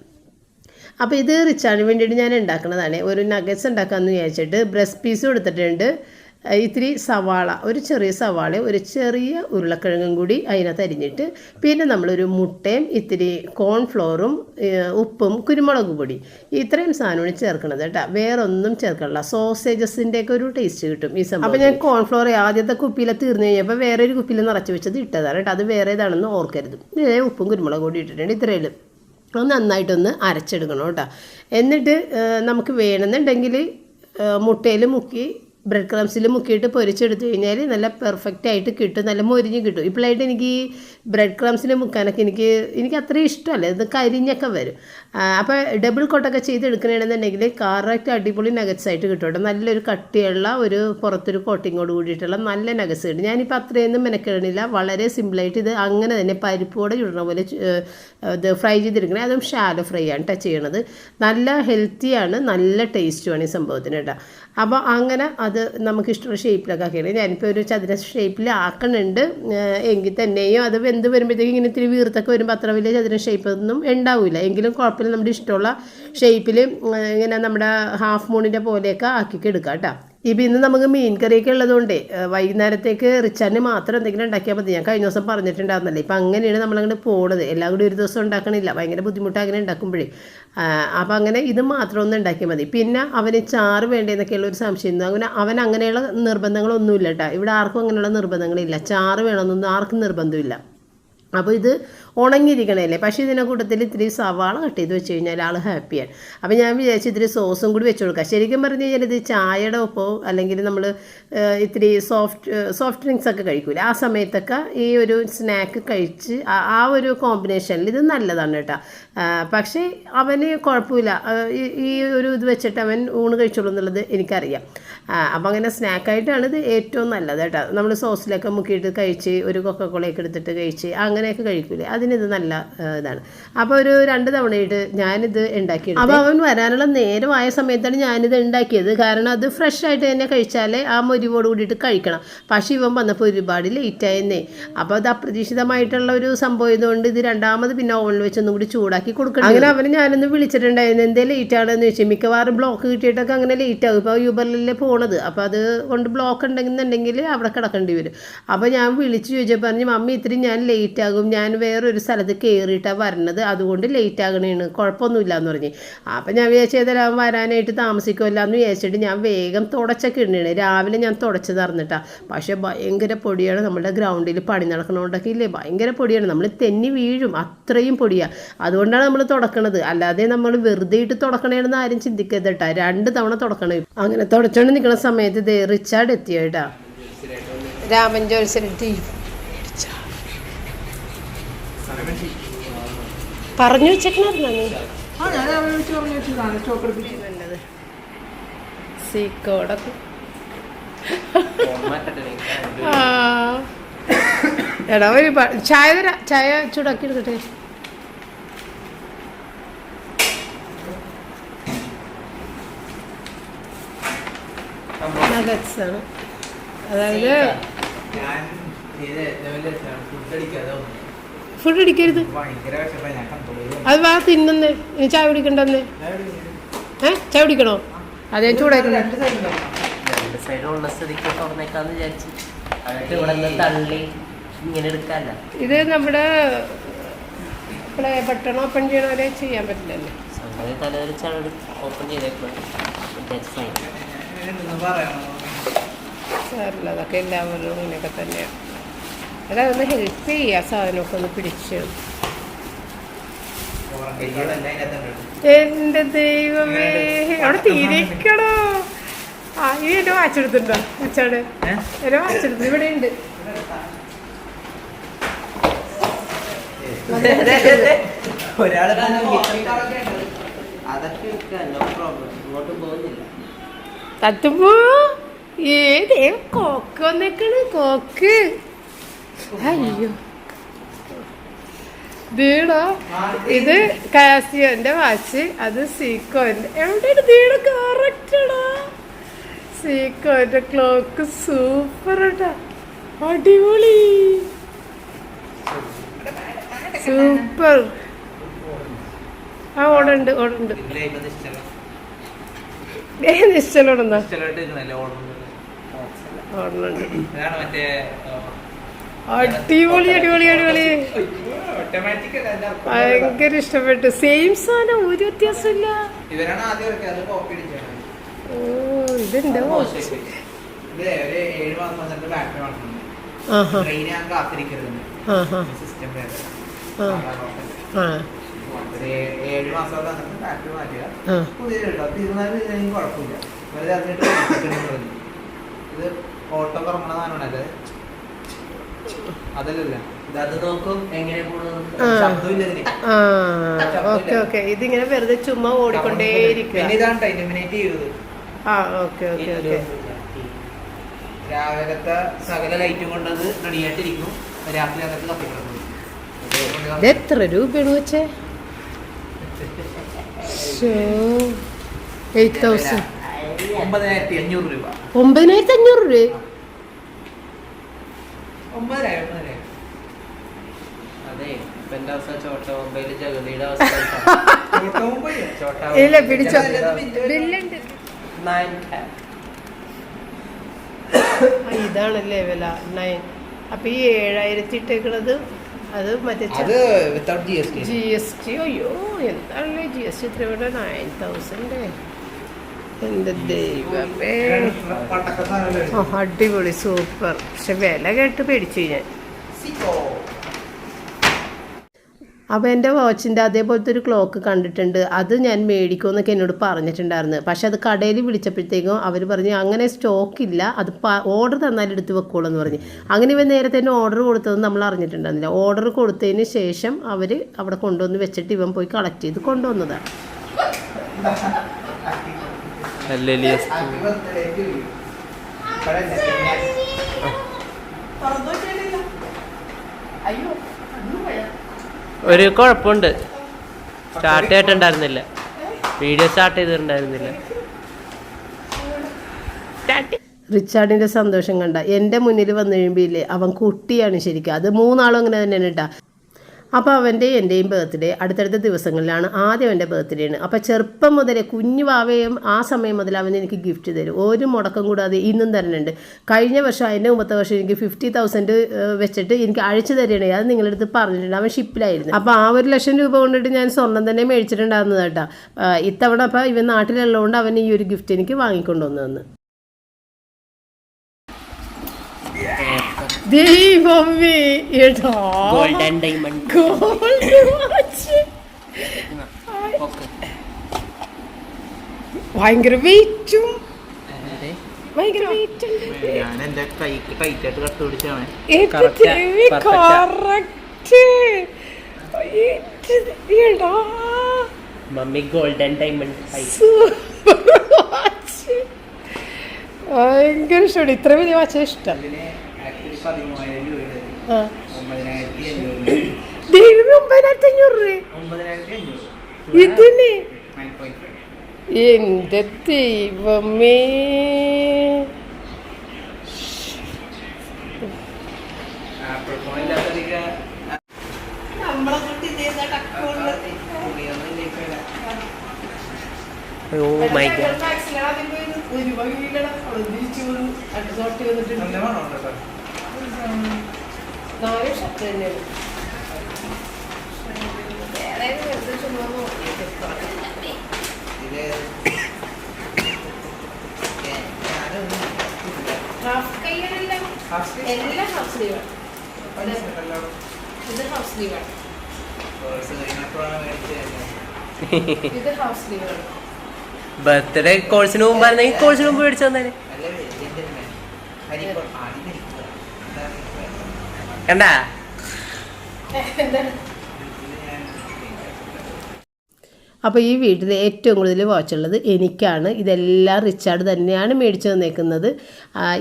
അപ്പോൾ ഇത് റിച്ചാർഡിന് വേണ്ടിയിട്ട് ഞാൻ ഉണ്ടാക്കുന്നതാണ്. ഒരു നഗറ്റ്സ് ഉണ്ടാക്കാമെന്ന് വിചാരിച്ചിട്ട് ബ്രസ്റ്റ് പീസും എടുത്തിട്ടുണ്ട്. ഇത്തിരി സവാള, ഒരു ചെറിയ സവാള, ഒരു ചെറിയ ഉരുളക്കിഴങ്ങും കൂടി അതിനകത്ത് അരിഞ്ഞിട്ട്, പിന്നെ നമ്മളൊരു മുട്ടയും ഇത്തിരി കോൺഫ്ലോറും ഉപ്പും കുരുമുളക് പൊടി, ഇത്രയും സാധനമാണ് ചേർക്കണത് കേട്ടോ. വേറെ ഒന്നും ചേർക്കണില്ല. സോസേജസിൻ്റെയൊക്കെ ഒരു ടേസ്റ്റ് കിട്ടും ഈ സംഭവം. അപ്പോൾ ഞാൻ കോൺഫ്ലോർ ആദ്യത്തെ കുപ്പിയിൽ തീർന്നു കഴിഞ്ഞപ്പോൾ വേറെ ഒരു കുപ്പിയിൽ നിറച്ച് വെച്ചത് ഇട്ടതാണ് കേട്ടോ. അത് വേറെ ഇതാണെന്ന് ഓർക്കരുത്. ഉപ്പും കുരുമുളക് പൊടി ഇട്ടിട്ടുണ്ട്. ഇത്രയും അത് നന്നായിട്ടൊന്ന് അരച്ചെടുക്കണം കേട്ടോ. എന്നിട്ട് നമുക്ക് വേണമെന്നുണ്ടെങ്കിൽ മുട്ടയിൽ മുക്കി ബ്രെഡ് ക്രംസിൽ മുക്കിയിട്ട് പൊരിച്ചെടുത്ത് കഴിഞ്ഞാൽ നല്ല പെർഫെക്റ്റ് ആയിട്ട് കിട്ടും, നല്ല മൊരിഞ്ഞ് കിട്ടും. ഇപ്പോഴായിട്ട് എനിക്ക് ബ്രെഡ് ക്രംസിൽ മുക്കാനൊക്കെ എനിക്ക് അത്രയും ഇഷ്ടമല്ല, ഇത് കരിഞ്ഞൊക്കെ വരും. അപ്പോൾ ഡബിൾ കോട്ടൊക്കെ ചെയ്തെടുക്കണമെന്നുണ്ടെങ്കിൽ കറക്റ്റ് അടിപൊളി നഗറ്റ്സ് ആയിട്ട് കിട്ടും കേട്ടോ. നല്ലൊരു കട്ടിയുള്ള ഒരു പുറത്തൊരു കോട്ടിങ്ങോട് കൂടിയിട്ടുള്ള നല്ല നഗറ്റ്സ് കിട്ടും. ഞാനിപ്പോൾ അത്രയൊന്നും മെനക്കിടണില്ല. വളരെ സിമ്പിളായിട്ട് ഇത് അങ്ങനെ തന്നെ പരിപ്പോടെ ചുടുന്ന പോലെ ഇത് ഫ്രൈ ചെയ്തെടുക്കണേ. അതും ഷാലോ ഫ്രൈ ആണ് ടച്ച് ചെയ്യണത്. നല്ല ഹെൽത്തിയാണ്, നല്ല ടേസ്റ്റുമാണ് ഈ സംഭവത്തിന് കേട്ടോ. അപ്പോൾ അങ്ങനെ അത് നമുക്കിഷ്ടമുള്ള ഷേപ്പിലൊക്കെ ആക്കിയാണ്. ഞാനിപ്പോൾ ഒരു ചതുര ഷേപ്പിൽ ആക്കണുണ്ട്. എങ്കിൽ തന്നെയും അത് വെന്ത് വരുമ്പോഴത്തേക്കും ഇങ്ങനെ ഇത്തിരി വീർത്തൊക്കെ വരുമ്പോൾ അത്ര വലിയ ചതുര ഷേപ്പൊന്നും ഉണ്ടാവില്ല. എങ്കിലും കുഴപ്പമില്ല, നമ്മുടെ ഇഷ്ടമുള്ള ഷേപ്പിൽ ഇങ്ങനെ നമ്മുടെ ഹാഫ് മൂണിൻ്റെ പോലെയൊക്കെ ആക്കിക്ക് എടുക്കാം കേട്ടോ. ഇപ്പം ഇന്ന് നമുക്ക് മീൻ കറിയൊക്കെ ഉള്ളതുകൊണ്ട് വൈകുന്നേരത്തേക്ക് റിച്ചാറിന് മാത്രം എന്തെങ്കിലും ഉണ്ടാക്കിയാൽ മതി. ഞാൻ കഴിഞ്ഞ ദിവസം പറഞ്ഞിട്ടുണ്ടായിരുന്നല്ലേ. ഇപ്പം അങ്ങനെയാണ് നമ്മളങ്ങനെ പോണത്. എല്ലാം കൂടി ഒരു ദിവസം ഉണ്ടാക്കണില്ല, ഭയങ്കര ബുദ്ധിമുട്ട് അങ്ങനെ ഉണ്ടാക്കുമ്പോഴേ. അപ്പം അങ്ങനെ ഇത് മാത്രം ഒന്ന് ഉണ്ടാക്കിയാൽ മതി. പിന്നെ അവന് ചാറ് വേണ്ടതെന്നൊക്കെയുള്ള ഒരു സംശയം. അവൻ അങ്ങനെയുള്ള നിർബന്ധങ്ങളൊന്നുമില്ല കേട്ടോ. ഇവിടെ ആർക്കും അങ്ങനെയുള്ള നിർബന്ധങ്ങളില്ല. ചാറ് വേണമെന്നൊന്നും ആർക്കും നിർബന്ധമില്ല. അപ്പോൾ ഇത് ഉണങ്ങിയിരിക്കണമല്ലേ. പക്ഷേ ഇതിനെ കൂട്ടത്തിൽ ഇത്തിരി സവാള കട്ട് ചെയ്ത് വെച്ച് കഴിഞ്ഞാൽ ആൾ ഹാപ്പിയാണ്. അപ്പോൾ ഞാൻ വിചാരിച്ചു ഇത്തിരി സോസും കൂടി വെച്ച് കൊടുക്കാം. ശരിക്കും പറഞ്ഞു കഴിഞ്ഞാൽ ഇത് ചായയുടെ ഒപ്പോ അല്ലെങ്കിൽ നമ്മൾ ഇത്തിരി സോഫ്റ്റ് ഡ്രിങ്ക്സ് ഒക്കെ കഴിക്കൂല, ആ സമയത്തൊക്കെ ഈ ഒരു സ്നാക്ക് കഴിച്ച് ആ ഒരു കോമ്പിനേഷനിൽ ഇത് നല്ലതാണ് കേട്ടോ. പക്ഷേ അവന് കുഴപ്പമില്ല, ഈ ഒരു ഇത് വെച്ചിട്ട് അവൻ ഊണ് കഴിച്ചോളൂ എന്നുള്ളത് എനിക്കറിയാം. അപ്പോൾ അങ്ങനെ സ്നാക്കായിട്ടാണ് ഇത് ഏറ്റവും നല്ലത് കേട്ടോ. നമ്മൾ സോസിലൊക്കെ മുക്കിയിട്ട് കഴിച്ച് ഒരു കൊക്കക്കോളയൊക്കെ എടുത്തിട്ട് കഴിച്ച് അങ്ങനെയൊക്കെ കഴിക്കൂലേ, അതിനിത് നല്ല ഇതാണ്. അപ്പോൾ ഒരു 2 തവണയായിട്ട് ഞാനിത് ഉണ്ടാക്കിയത്. അപ്പോൾ അവൻ വരാനുള്ള നേരമായ സമയത്താണ് ഞാനിത് ഉണ്ടാക്കിയത്. കാരണം അത് ഫ്രഷ് ആയിട്ട് തന്നെ കഴിച്ചാൽ ആ മുരിവോട് കൂടിയിട്ട് കഴിക്കണം. പക്ഷേ ഇവൻ വന്നപ്പോൾ ഒരുപാട് ലേറ്റായെന്നേ. അപ്പോൾ അത് അപ്രതീക്ഷിതമായിട്ടുള്ള ഒരു സംഭവം ഇതുകൊണ്ട് ഇത് രണ്ടാമത് പിന്നെ ഓവനിൽ വെച്ചൊന്നും കൂടി ചൂടാക്കി കൊടുക്കണം. അങ്ങനെ അവന് ഞാനൊന്ന് വിളിച്ചിട്ടുണ്ടായിരുന്നു, എന്തേ ലേറ്റ് ആണെന്ന് ചോദിച്ചു. മിക്കവാറും ബ്ലോക്ക് കിട്ടിയിട്ടൊക്കെ അങ്ങനെ ലേറ്റ് ആകും. ഇപ്പോൾ യൂബറിലല്ലേ പോണത്, അപ്പോൾ അത് കൊണ്ട് ബ്ലോക്ക് ഉണ്ടെന്നുണ്ടെങ്കിൽ അവിടെ കിടക്കേണ്ടി വരും. അപ്പോൾ ഞാൻ വിളിച്ച് ചോദിച്ചപ്പോൾ പറഞ്ഞു, മമ്മി ഇത്തിരി ഞാൻ ലേറ്റ് ആകും, ഞാൻ വേറൊരു സ്ഥലത്ത് കയറിയിട്ടാണ് വരണത്, അതുകൊണ്ട് ലേറ്റ് ആകണേണ്, കുഴപ്പമൊന്നുമില്ല എന്ന് പറഞ്ഞ്. അപ്പോൾ ഞാൻ വിചാരിച്ചതെല്ലാം വരാനായിട്ട് താമസിക്കുമല്ല എന്ന് വിചാരിച്ചിട്ട് ഞാൻ വേഗം തുടച്ചൊക്കെ ഇടണേ. രാവിലെ ഞാൻ തുടച്ച് തറന്നിട്ടാണ്. പക്ഷേ ഭയങ്കര പൊടിയാണ്. നമ്മുടെ ഗ്രൗണ്ടിൽ പണി നടക്കണോണ്ടൊക്കെ ഇല്ലേ, ഭയങ്കര പൊടിയാണ്. നമ്മൾ തെന്നി വീഴും, അത്രയും പൊടിയാണ്. അതുകൊണ്ടാണ് നമ്മൾ തുടക്കണത്. അല്ലാതെ നമ്മൾ വെറുതെ ഇട്ട് തുടക്കണേണെന്ന് ആരും ചിന്തിക്കരുത് കേട്ടോ. 2 തവണ തുടക്കണം. അങ്ങനെ തുടച്ചോണ്ട് നിൽക്കുന്ന സമയത്ത് ഇത് റിച്ചാർഡ് എത്തിയോ കേട്ടോ. രാമൻ ജോത്സ്യൻ പറഞ്ഞു വെച്ചേക്കണായിരുന്നോ നല്ലത് സീക്കോടൊക്കെ എടാ ഒരു ചായ തരാ, ചായ ചൂടാക്കി എടുക്കട്ടെ. നഗറ്റ്സാണ്, അതായത് ഫുഡ് അടിക്കരുത്. അത് വാ തിന്നുന്നേ. ഇനി ചായ കുടിക്കണ്ടെന്നേ. ചായ കുടിക്കണോ? അതേ ചൂടാക്കണേ. ഇത് നമ്മുടെ പ്ലേ ബട്ടൺ ഓപ്പൺ ചെയ്യണവരെ ചെയ്യാൻ പറ്റില്ലല്ലോ. സാറില്ല, അതൊക്കെ എല്ലാവരും ഇങ്ങനെയൊക്കെ തന്നെയാണ്. അല്ല, ഒന്ന് ഹെൽപ്പ് ചെയ്യുക, സാധനമൊക്കെ ഒന്ന് പിടിച്ച്. എന്റെ ദൈവമേ, അവിടെ തീരക്കണോ? ആ, ഇനി എന്നെ വാച്ചെടുത്തിട്ടുണ്ടോ? അച്ഛാട് എന്നെ വാച്ചെടുത്തു. ഇവിടെ ഉണ്ട്. തത്തുമ്പോ ഏതേ കോക്ക് വന്നേക്കണ്. കോക്ക്, അയ്യോ ദീടോ. ഇത് കാസിയോന്റെ വാച്ച്, അത് സീക്കോന്റെ. എവിടെയാണ് ദീട? കറക്റ്റാടാ, സീക്കോന്റെ ക്ലോക്ക്. സൂപ്പർ കേട്ടാ, അടിപൊളി, സൂപ്പർ. ആ ഓടുണ്ട്, ഓടുണ്ട്. നിശ്ചലോടുന്ന ഓടുന്നുണ്ട്. അടിപൊളി അടിപൊളി അടിപൊളി, ഭയങ്കര ഇഷ്ടപ്പെട്ടു. സെയിം സാധനം, ഒരു വ്യത്യാസമില്ല. ഓ, ഇതുണ്ട്. ഓട്ടം തുറങ്ങണതാണത്. ഇതിങ്ങനെ വെറുതെ ചുമ്മാ ഓടിക്കൊണ്ടേയിരിക്കും. രാവിലത്തെ സകല ലൈറ്റും കൊണ്ടത് റെഡിയായിട്ടിരിക്കും. രാത്രി അകത്ത് കത്തിക്കണം. എത്ര രൂപയാണ് വെച്ചേ? 8,000. 9,500 രൂപ. 9,500 രൂപ? 9,000. ഇല്ല, പിടിച്ചോ. ബില്ലുണ്ട്. ഇതാണല്ലേ വില 9. അപ്പൊ ഈ 7,000 ഇട്ടേക്കണത് അത് മറ്റേ GST. അയ്യോ, എന്താണല്ലേ GST ഇത്ര ഇവിടെ? 9,000. എന്റെ ദൈവമേ, അടിപൊളി, സൂപ്പർ. പക്ഷെ വില കേട്ട് പേടിച്ചു ഞാൻ. അപ്പോൾ എൻ്റെ വാച്ചിൻ്റെ അതേപോലത്തെ ഒരു ക്ലോക്ക് കണ്ടിട്ടുണ്ട്. അത് ഞാൻ മേടിക്കുമെന്നൊക്കെ എന്നോട് പറഞ്ഞിട്ടുണ്ടായിരുന്നു. പക്ഷെ അത് കടയിൽ വിളിച്ചപ്പോഴത്തേക്കും അവർ പറഞ്ഞു അങ്ങനെ സ്റ്റോക്കില്ല, അത് ഓർഡർ തന്നാലും എടുത്ത് വെക്കോളൂ എന്ന് പറഞ്ഞു. അങ്ങനെ ഇവ നേരത്തെ തന്നെ ഓർഡർ കൊടുത്തതെന്ന് നമ്മൾ അറിഞ്ഞിട്ടുണ്ടായിരുന്നില്ല. ഓർഡർ കൊടുത്തതിന് ശേഷം അവർ അവിടെ കൊണ്ടുവന്ന് വെച്ചിട്ട് ഇവൻ പോയി കളക്ട് ചെയ്ത് കൊണ്ടുവന്നതാണ്. ഒരു കുഴപ്പമുണ്ട്, സ്റ്റാർട്ട് ചെയ്തിട്ടുണ്ടായിരുന്നില്ല, വീഡിയോ സ്റ്റാർട്ട് ചെയ്തിട്ടുണ്ടായിരുന്നില്ല. റിച്ചാർഡിൻ്റെ സന്തോഷം കണ്ട എൻ്റെ മുന്നിൽ വന്നു കഴിയുമ്പോൾ ഇല്ലേ, അവൻ കുട്ടിയാണ് ശരിക്കും. അത് 3 ആളും അങ്ങനെ തന്നെയാണ് കേട്ടോ. അപ്പോൾ എൻ്റെയും ബർത്ത്ഡേ അടുത്തടുത്ത ദിവസങ്ങളിലാണ്. ആദ്യം എൻ്റെ ബർത്ത്ഡേ ആണ്. അപ്പോൾ ചെറുപ്പം മുതലേ കുഞ്ഞു വാവയും ആ സമയം മുതൽ അവൻ എനിക്ക് ഗിഫ്റ്റ് തരും. ഒരു മുടക്കം കൂടാതെ ഇന്നും തരുന്നുണ്ട്. കഴിഞ്ഞ വർഷം, അതിൻ്റെ മുമ്പത്തെ വർഷം എനിക്ക് 50,000 വെച്ചിട്ട് എനിക്ക് അഴിച്ചു തരണേ. അത് നിങ്ങളുടെ അടുത്ത് പറഞ്ഞിട്ടുണ്ട്. അവൻ ഷിപ്പിലായിരുന്നു. അപ്പോൾ ആ 1,00,000 രൂപ കൊണ്ടിട്ട് ഞാൻ സ്വർണ്ണം തന്നെ മേടിച്ചിട്ടുണ്ടായിരുന്നത് കേട്ടോ. ഇത്തവണ അപ്പോൾ ഇവൻ നാട്ടിലുള്ളതുകൊണ്ട് അവൻ ഈ ഒരു ഗിഫ്റ്റ് എനിക്ക് വാങ്ങിക്കൊണ്ടുവന്നു തന്നു. ദൈവമേ, ഗോൾഡൻ ഡയമണ്ട് ഗോൾഡ് വാച്ച്, ഭയങ്കര വെയിറ്റും ഭയങ്കര വെയിറ്റ് ഉണ്ട്. ഞാൻ എൻ്റെ കൈക്ക് ടൈറ്റായിട്ട് കട്ട് പിടിച്ചാണ്. കറക്റ്റ്. എടാ മമ്മി ഗോൾഡൻ ഡയമണ്ട് ഭയങ്കര ഇഷ്ടമാണ്. ഇത്ര വലിയ വാച്ച ഇഷ്ടം. ഇതിന് ആക്ച്വലി 13,000 രൂപയുടെ ആ 9,500 ദൈവമേ 9,500 രൂപ 9,500 ഇതിന് 9.5. എന്റെ ദൈവമേ. ആപ്പിൾ ഫോൺ ഇല്ലാത്തതൊക്കെ നമ്മളെ കൊണ്ട് ഇതേതാ ടക്കുള്ള പുള്ളിയൊന്നും ഇല്ലേക്കില്ല. ഓ മൈ ഗോഡ് നല്ല മണമുണ്ട് കേട്ടോ. ഇത് ഹാഫ് കൈയ്യനെല്ലാം എല്ലാം ഹാഫ് സ്ലീവാണ്. ഇത് ഹാഫ് സ്ലീവാണ്. ഇത് ഹാഫ് സ്ലീവാണ്. ബർത്ത്ഡേ കോഴ്സിന് മുമ്പായിരുന്നെങ്കിൽ കോഴ്സിന് മുമ്പ് മേടിച്ചു തന്നെ കണ്ടാ. അപ്പോൾ ഈ വീട്ടിൽ ഏറ്റവും കൂടുതൽ വാച്ചുള്ളത് എനിക്കാണ്. ഇതെല്ലാം റിച്ചാർഡ് തന്നെയാണ് മേടിച്ചു തന്നേക്കുന്നത്.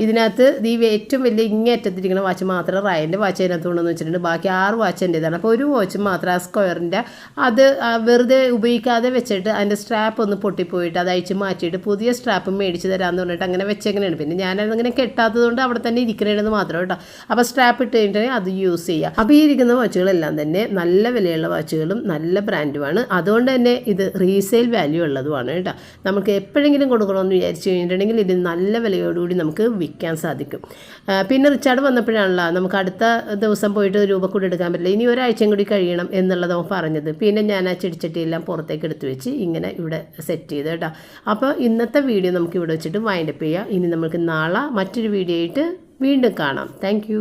ഇതിനകത്ത് ഈ ഏറ്റവും വലിയ ഇങ്ങേറ്റത്തിരിക്കുന്ന വാച്ച് മാത്രം റയൻ്റെ വാച്ച് അതിനകത്ത് കൊണ്ടുവന്ന് വെച്ചിട്ടുണ്ട്. ബാക്കി 6 വാച്ച് എൻ്റേതാണ്. അപ്പോൾ ഒരു വാച്ച് മാത്രം ആ സ്ക്വയറിൻ്റെ അത് വെറുതെ ഉപയോഗിക്കാതെ വെച്ചിട്ട് അതിൻ്റെ സ്ട്രാപ്പ് ഒന്ന് പൊട്ടിപ്പോയിട്ട് അത് അഴിച്ച് മാറ്റിയിട്ട് പുതിയ സ്ട്രാപ്പ് മേടിച്ച് തരാമെന്ന് പറഞ്ഞിട്ട് അങ്ങനെ വെച്ചെങ്ങനെയാണ്. പിന്നെ ഞാനതങ്ങനെ കെട്ടാത്തത് കൊണ്ട് അവിടെ തന്നെ ഇരിക്കണേന്ന് മാത്രം കേട്ടോ. അപ്പോൾ സ്ട്രാപ്പ് ഇട്ട് കഴിഞ്ഞിട്ടുണ്ടെങ്കിൽ അത് യൂസ് ചെയ്യുക. അപ്പോൾ ഈ ഇരിക്കുന്ന വാച്ചുകളെല്ലാം തന്നെ നല്ല വിലയുള്ള വാച്ചുകളും നല്ല ബ്രാൻഡുമാണ്. അതുകൊണ്ട് തന്നെ ഇത് റീസെയിൽ വാല്യൂ ഉള്ളതുമാണ് കേട്ടോ. നമുക്ക് എപ്പോഴെങ്കിലും കൊടുക്കണമെന്ന് വിചാരിച്ചു കഴിഞ്ഞിട്ടുണ്ടെങ്കിൽ ഇത് നല്ല വിലയോടുകൂടി നമുക്ക് വിൽക്കാൻ സാധിക്കും. പിന്നെ റിച്ചാർഡ് വന്നപ്പോഴാണല്ലോ നമുക്ക് അടുത്ത ദിവസം പോയിട്ട് രൂപ കൂടി എടുക്കാൻ പറ്റില്ല, ഇനി ഒരാഴ്ചയും കൂടി കഴിയണം എന്നുള്ളത് അവൻ പറഞ്ഞത്. പിന്നെ ഞാൻ ആ ചെടിച്ചട്ടിയെല്ലാം പുറത്തേക്ക് എടുത്ത് വെച്ച് ഇങ്ങനെ ഇവിടെ സെറ്റ് ചെയ്ത് കേട്ടോ. അപ്പോൾ ഇന്നത്തെ വീഡിയോ നമുക്ക് ഇവിടെ വെച്ചിട്ട് വൈൻഡപ്പ് ചെയ്യാം. ഇനി നമുക്ക് നാളെ മറ്റൊരു വീഡിയോ ആയിട്ട് വീണ്ടും കാണാം. താങ്ക്